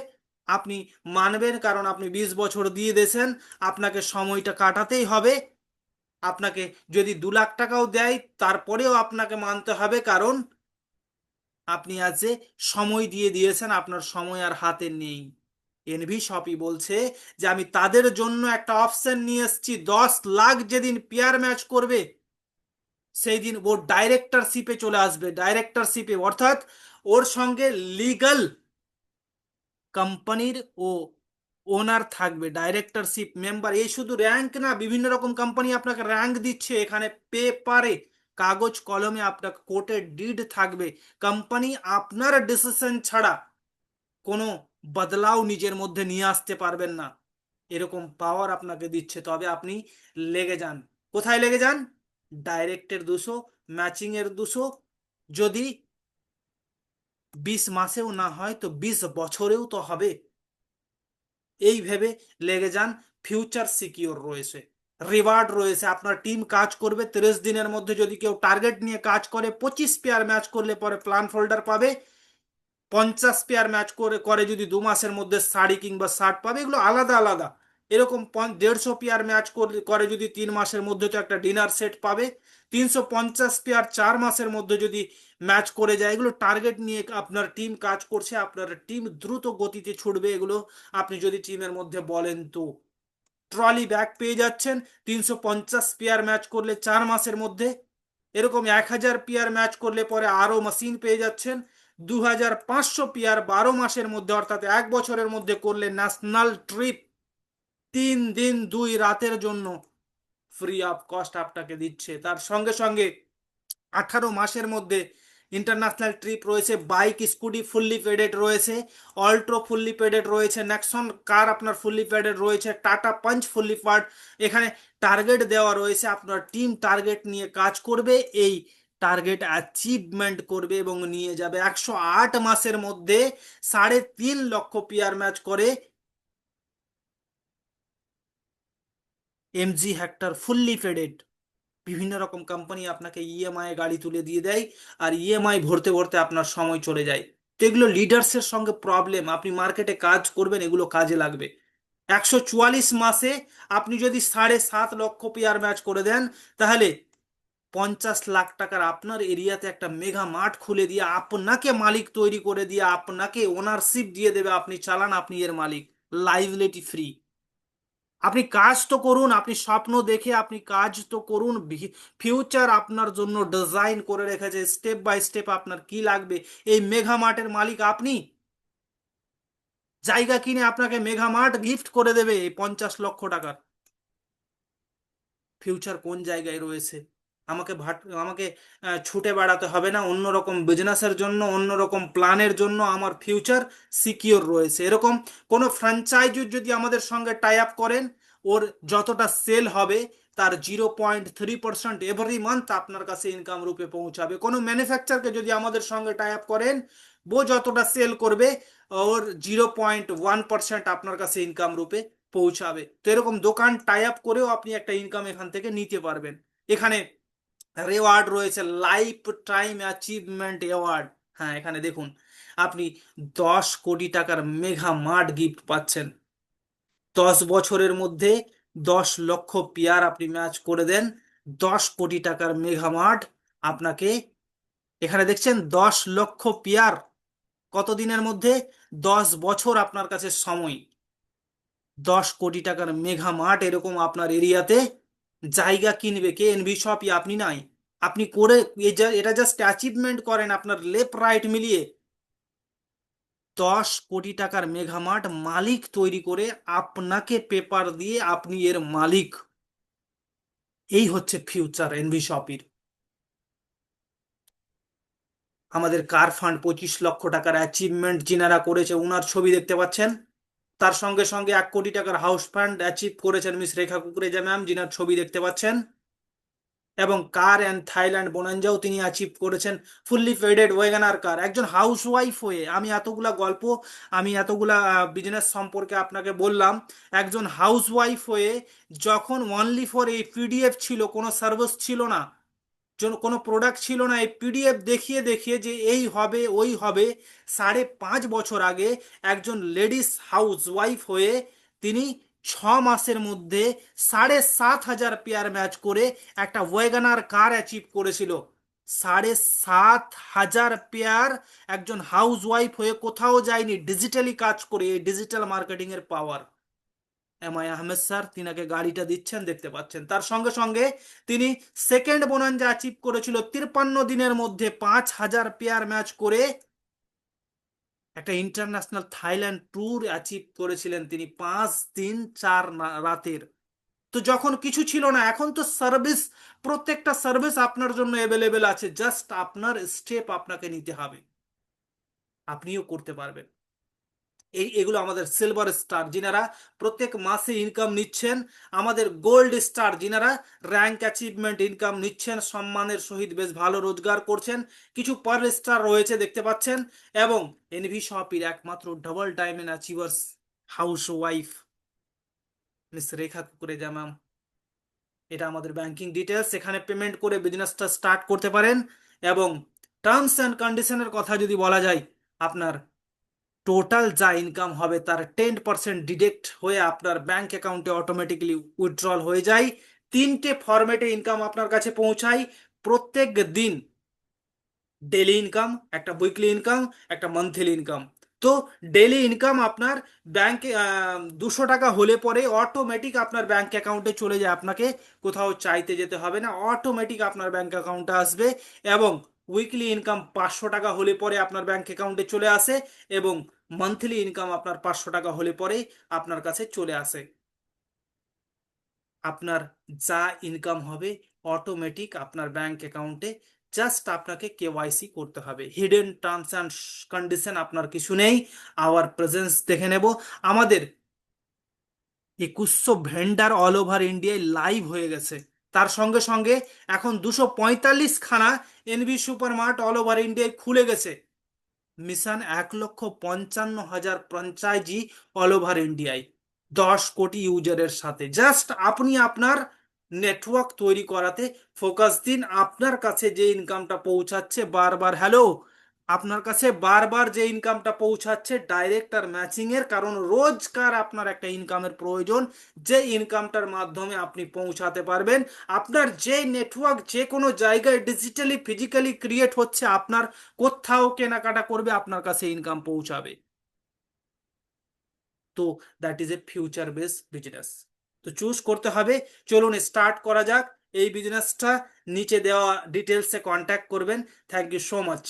Speaker 1: আপনি মানবেন, কারণ আপনি 20 বছর দিয়ে দিয়েছেন, আপনাকে সময়টা কাটাতেই হবে। আপনাকে যদি 2 লাখ টাকাও দেয় তারপরেও আপনাকে মানতে হবে, কারণ আপনি আজ যে সময় দিয়ে দিয়েছেন, আপনার সময় আর হাতে নেই। এনভি শপি বলছে যে আমি তাদের জন্য একটা অপশন নিয়ে এসেছি, 10 লাখ যেদিন পেয়ার ম্যাচ করবে সেই দিন ও ডাইরেক্টরশিপে চলে আসবে। ডাইরেক্টরশিপে অর্থাৎ ওর সঙ্গে লিগ্যাল কোম্পানির ও ওনার থাকবে, ডাইরেক্টরশিপ মেম্বার। এই শুধু র্যাঙ্ক না, বিভিন্ন রকম কোম্পানি আপনাকে র্যাঙ্ক দিচ্ছে, এখানে পেপারে কাগজ কলমে আপনার কোর্টের ডিড থাকবে। কোম্পানি আপনার ডিসিশন ছাড়া কোনো বদলাও নিজের মধ্যে নিয়ে আসতে পারবেন না, এরকম পাওয়ার আপনাকে দিচ্ছে। তবে আপনি লেগে যান। কোথায় লেগে যান? ডাইরেক্টের 200, ম্যাচিং এর 200, যদি 20 মাসেও না হয় তো 20 বছরেও তো হবে, এই ভেবে লেগে যান। ফিউচার সিকিওর রয়েছে, রিওয়ার্ড রয়েছে। আপনার টিম কাজ করবে 30 দিনের মধ্যে, যদি কেউ টার্গেট নিয়ে কাজ করে 25 পেয়ার ম্যাচ করলে পরে প্ল্যান ফোল্ডার পাবে, 50 পেয়ার ম্যাচ করে করে যদি 2 মাসের মধ্যে শাড়ি কিংবা শার্ট পাবে, এগুলো আলাদা আলাদা। এরকম 150 পেয়ার ম্যাচ করে যদি 3 মাসের মধ্যে তো একটা ডিনার সেট পাবে। 350 পেয়ার 4 মাসের মধ্যে যদি ম্যাচ করে যায়, এগুলো টার্গেট নিয়ে আপনার টিম কাজ করছে, আপনার টিম দ্রুত গতিতে ছুটবে। এগুলো আপনি যদি টিমের মধ্যে বলেন তো ট্রলি ব্যাগ পেয়ে যাচ্ছেন 350 পেয়ার ম্যাচ করলে 4 মাসের মধ্যে। এরকম 1000 পেয়ার ম্যাচ করলে পরে আরো মেশিন পেয়ে যাচ্ছেন। 2500 পেয়ার 12 মাসের মধ্যে, অর্থাৎ 1 বছরের মধ্যে করলে ন্যাশনাল ট্রিপ 3 দিন 2 রাতের জন্য ফ্রি অফ কস্ট আপনাকে দিচ্ছে। তার সঙ্গে সঙ্গে 18 মাসের মধ্যে ইন্টারন্যাশনাল ট্রিপ রয়েছে, বাইক স্কুটি ফুললি পেডেড রয়েছে, অল্ট্রো ফুললি পেডেড রয়েছে, নেক্সন কার আপনার ফুললি পেডেড রয়েছে, টাটা পাঞ্চ ফুললি পার্ট। এখানে টার্গেট দেওয়া রয়েছে, আপনার টিম টার্গেট নিয়ে কাজ করবে, এই টার্গেট অ্যাচিভমেন্ট করবে এবং নিয়ে যাবে। 108 মাসের মধ্যে 3.5 লক্ষ পেয়ার ম্যাচ করে এমজি হেক্টর ফুললি পেডেড। বিভিন্ন রকম কোম্পানি আপনাকে ইএমআই গাড়ি তুলে দিয়ে দেয়, আর ইএমআই ভরতে ভরতে আপনার সময় চলে যায়। তো এগুলো লিডার্সের সঙ্গে প্রবলেম, আপনি মার্কেটে কাজ করবেন, এগুলো কাজে লাগবে। 144 মাসে আপনি যদি 7.5 লক্ষ পেয়ার ম্যাচ করে দেন, তাহলে 50 লাখ টাকার আপনার এরিয়াতে একটা মেগা মাঠ খুলে দিয়ে আপনাকে মালিক তৈরি করে দিয়ে আপনাকে ওনারশিপ দিয়ে দেবে, আপনি চালান, আপনি এর মালিক, লাইবিলিটি ফ্রি। আপনি কাজ তো করুন, আপনি স্বপ্ন দেখে আপনি কাজ তো করুন। ফিউচার আপনার জন্য ডিজাইন করে রেখেছে, স্টেপ বাই স্টেপ আপনার কি লাগবে। এই মেঘা মার্টের মালিক আপনি, জায়গা কিনে আপনাকে মেঘা মার্ট গিফট করে দেবে এই 50 লক্ষ টাকার। ফিউচার কোন জায়গায় রয়েছে? আমাকে ছুটে বেড়াতে হবে না, অন্যরকম বিজনেসের জন্য, অন্যরকম প্ল্যানের জন্য আমার ফিউচার সিকিওর রয়েছে। এরকম কোনো ফ্র্যাঞ্চাইজি যদি আমাদের সঙ্গে টাই আপ করেন, ওর যতটা সেল হবে তার 0.3% এভরি মান্থ আপনার কাছে ইনকাম রূপে পৌঁছাবে। কোনো ম্যানুফ্যাকচারকে যদি আমাদের সঙ্গে টাই আপ করেন, ও যতটা সেল করবে ওর 0.1% আপনার কাছে ইনকাম রূপে পৌঁছাবে। তো এরকম দোকান টাই আপ করেও আপনি একটা ইনকাম এখান থেকে নিতে পারবেন। এখানে রেওয়ার্ড রয়েছে, লাইফ টাইম অ্যাচিভমেন্ট অ্যাওয়ার্ড। হ্যাঁ, এখানে দেখুন, আপনি 10 কোটি টাকার মেঘা মার্ট গিফট পাচ্ছেন। 10 বছরের মধ্যে 10 লক্ষ পেয়ার আপনি ম্যাচ করে দেন, 10 কোটি টাকার মেঘা মার্ট আপনাকে। এখানে দেখছেন 10 লক্ষ পেয়ার কত দিনের মধ্যে? 10 বছর আপনার কাছে সময়। 10 কোটি টাকার মেঘা মার্ট এরকম আপনার এরিয়াতে জায়গা কিনবে কে? এনভি শপই, আপনি নাই। আপনি করে এটা জাস্ট অ্যাচিভমেন্ট করেন আপনার লেফট রাইট মিলিয়ে। 10 কোটি টাকার মেগামার্ট মালিক তৈরি করে আপনাকে পেপার দিয়ে আপনি এর মালিক। এই হচ্ছে ফিউচার এনভি শপির। আমাদের কার ফান্ড 25 লক্ষ টাকার অ্যাচিভমেন্ট যিনারা করেছে উনার ছবি দেখতে পাচ্ছেন। তার সঙ্গে সঙ্গে 1 কোটি টাকার হাউস ফান্ড অ্যাচিভ করেছেন মিস রেখা কুকরেজা ম্যাম, যিনার ছবি দেখতে পাচ্ছেন। এবং কার অ্যান্ড থাইল্যান্ড বোনাঞ্জাও তিনি অ্যাচিভ করেছেন। ফুললি ফেডেড ওয়েগানার কার, একজন হাউস ওয়াইফ হয়ে। আমি এতগুলা গল্প, আমি এতগুলা বিজনেস সম্পর্কে আপনাকে বললাম। একজন হাউস ওয়াইফ হয়ে, যখন অনলি ফর এই পিডিএফ ছিল, কোনো সার্ভিস ছিল না, কোনো প্রোডাক্ট ছিল না, এই পিডিএফ দেখিয়ে দেখিয়ে যে এই হবে ওই হবে, 5.5 বছর আগে একজন লেডিস হাউস ওয়াইফ হয়ে তিনি 6 মাসের মধ্যে 7,500 পেয়ার ম্যাচ করে একটা ওয়েগানার কার অ্যাচিভ করেছিল। 7,500 পেয়ার। একজন হাউস ওয়াইফ হয়ে কোথাও যায়নি, ডিজিটালি কাজ করে। এই ডিজিটাল মার্কেটিং এর পাওয়ার। এমআই আহমেদ স্যার তিনাকে গাড়িটা দিচ্ছেন, দেখতে পাচ্ছেন। তার সঙ্গে সঙ্গে তিনি সেকেন্ড বোনাঞ্জা অ্যাচিভ করেছিল 53 দিনের মধ্যে 5,000 পেয়ার ম্যাচ করে। একটা ইন্টারন্যাশনাল থাইল্যান্ড ট্যুর অ্যাচিভ করেছিলেন তিনি 5 দিন 4 রাতের। তো যখন কিছু ছিল না, এখন তো সার্ভিস, প্রত্যেকটা সার্ভিস আপনার জন্য অ্যাভেলেবেল আছে। জাস্ট আপনার স্টেপ আপনাকে নিতে হবে, আপনিও করতে পারবেন। এগুলো আমাদের সিলভার স্টার, যিনারা প্রত্যেক মাসে ইনকাম নিচ্ছেন। আমাদের গোল্ড স্টার, যিনারা র্যাঙ্ক অ্যাচিভমেন্ট ইনকাম নিচ্ছেন, সম্মানের সহিত বেশ ভালো রোজগার করছেন। কিছু পার স্টার রয়েছে, দেখতে পাচ্ছেন। এবং এনভি শপির একমাত্র double diamond achievers housewife miss Rekha Kukreja ma'am. এটা আমাদের ব্যাংকিং ডিটেলস। এখানে পেমেন্ট করে বিজনেসটা স্টার্ট করতে পারেন। এবং টার্মস অ্যান্ড কন্ডিশনের কথা যদি বলা যায়, আপনার টোটাল যা ইনকাম হবে তার 10% ডিডেক্ট হয়ে আপনার ব্যাংক অ্যাকাউন্টে অটোমেটিক্যালি উইথড্রল হয়ে যায়। 3টে ফরম্যাটে ইনকাম আপনার কাছে পৌঁছায় প্রত্যেক দিন। ডেলি ইনকাম, একটা উইকলি ইনকাম, একটা মান্থলি ইনকাম। তো ডেলি ইনকাম আপনার ব্যাংকে 200 টাকা হলে পরে অটোমেটিক আপনার ব্যাংক অ্যাকাউন্টে চলে যায়, আপনাকে কোথাও চাইতে যেতে হবে না, অটোমেটিক আপনার ব্যাংক অ্যাকাউন্টে আসবে। এবং উইকলি ইনকাম 500 টাকা হলে পরে আপনার ব্যাংক অ্যাকাউন্টে চলে আসে। এবং মান্থলি ইনকাম আপনার 500 টাকা হলে পরেই আপনার কাছে চলে আসে। আপনার যা ইনকাম হবে অটোমেটিক আপনার ব্যাংক অ্যাকাউন্টে, জাস্ট আপনাকে কেওয়াইসি করতে হবে। হিডেন টার্মস অ্যান্ড কন্ডিশন আপনার কিছু নেই। আওয়ার প্রেজেন্স দেখে নেব। আমাদের 2100 ভেন্ডার অল ওভার ইন্ডিয়ায় লাইভ হয়ে গেছে। তার সঙ্গে সঙ্গে এখন 245খানা NV super mart all over ইন্ডিয়ায় খুলে গেছে। মিশন 1,55,000 ফ্র্যাঞ্চাইজি অল ওভার ইন্ডিয়ায়, 10 কোটি ইউজারের সাথে। জাস্ট আপনি আপনার নেটওয়ার্ক তৈরি করাতে ফোকাস দিন। আপনার কাছে যে ইনকামটা পৌঁছাচ্ছে বারবার, হ্যালো, আপনার কাছে বারবার যে ইনকামটা পৌঁছাচ্ছে ডাইরেক্ট আর ম্যাচিং এর, কারণ রোজকার আপনার একটা ইনকামের প্রয়োজন, যে ইনকামটার মাধ্যমে আপনি পৌঁছাতে পারবেন। আপনার যে নেটওয়ার্ক যে কোনো জায়গায় ডিজিটালি ফিজিক্যালি ক্রিয়েট হচ্ছে, আপনার কোথাও কেনাকাটা করবে, আপনার কাছে ইনকাম পৌঁছাবে। তো that is a future base business. তো চুজ করতে হবে। চলুন স্টার্ট করা যাক এই বিজনেসটা। নিচে দেওয়া ডিটেলসে কন্ট্যাক্ট করবেন। Thank you so much.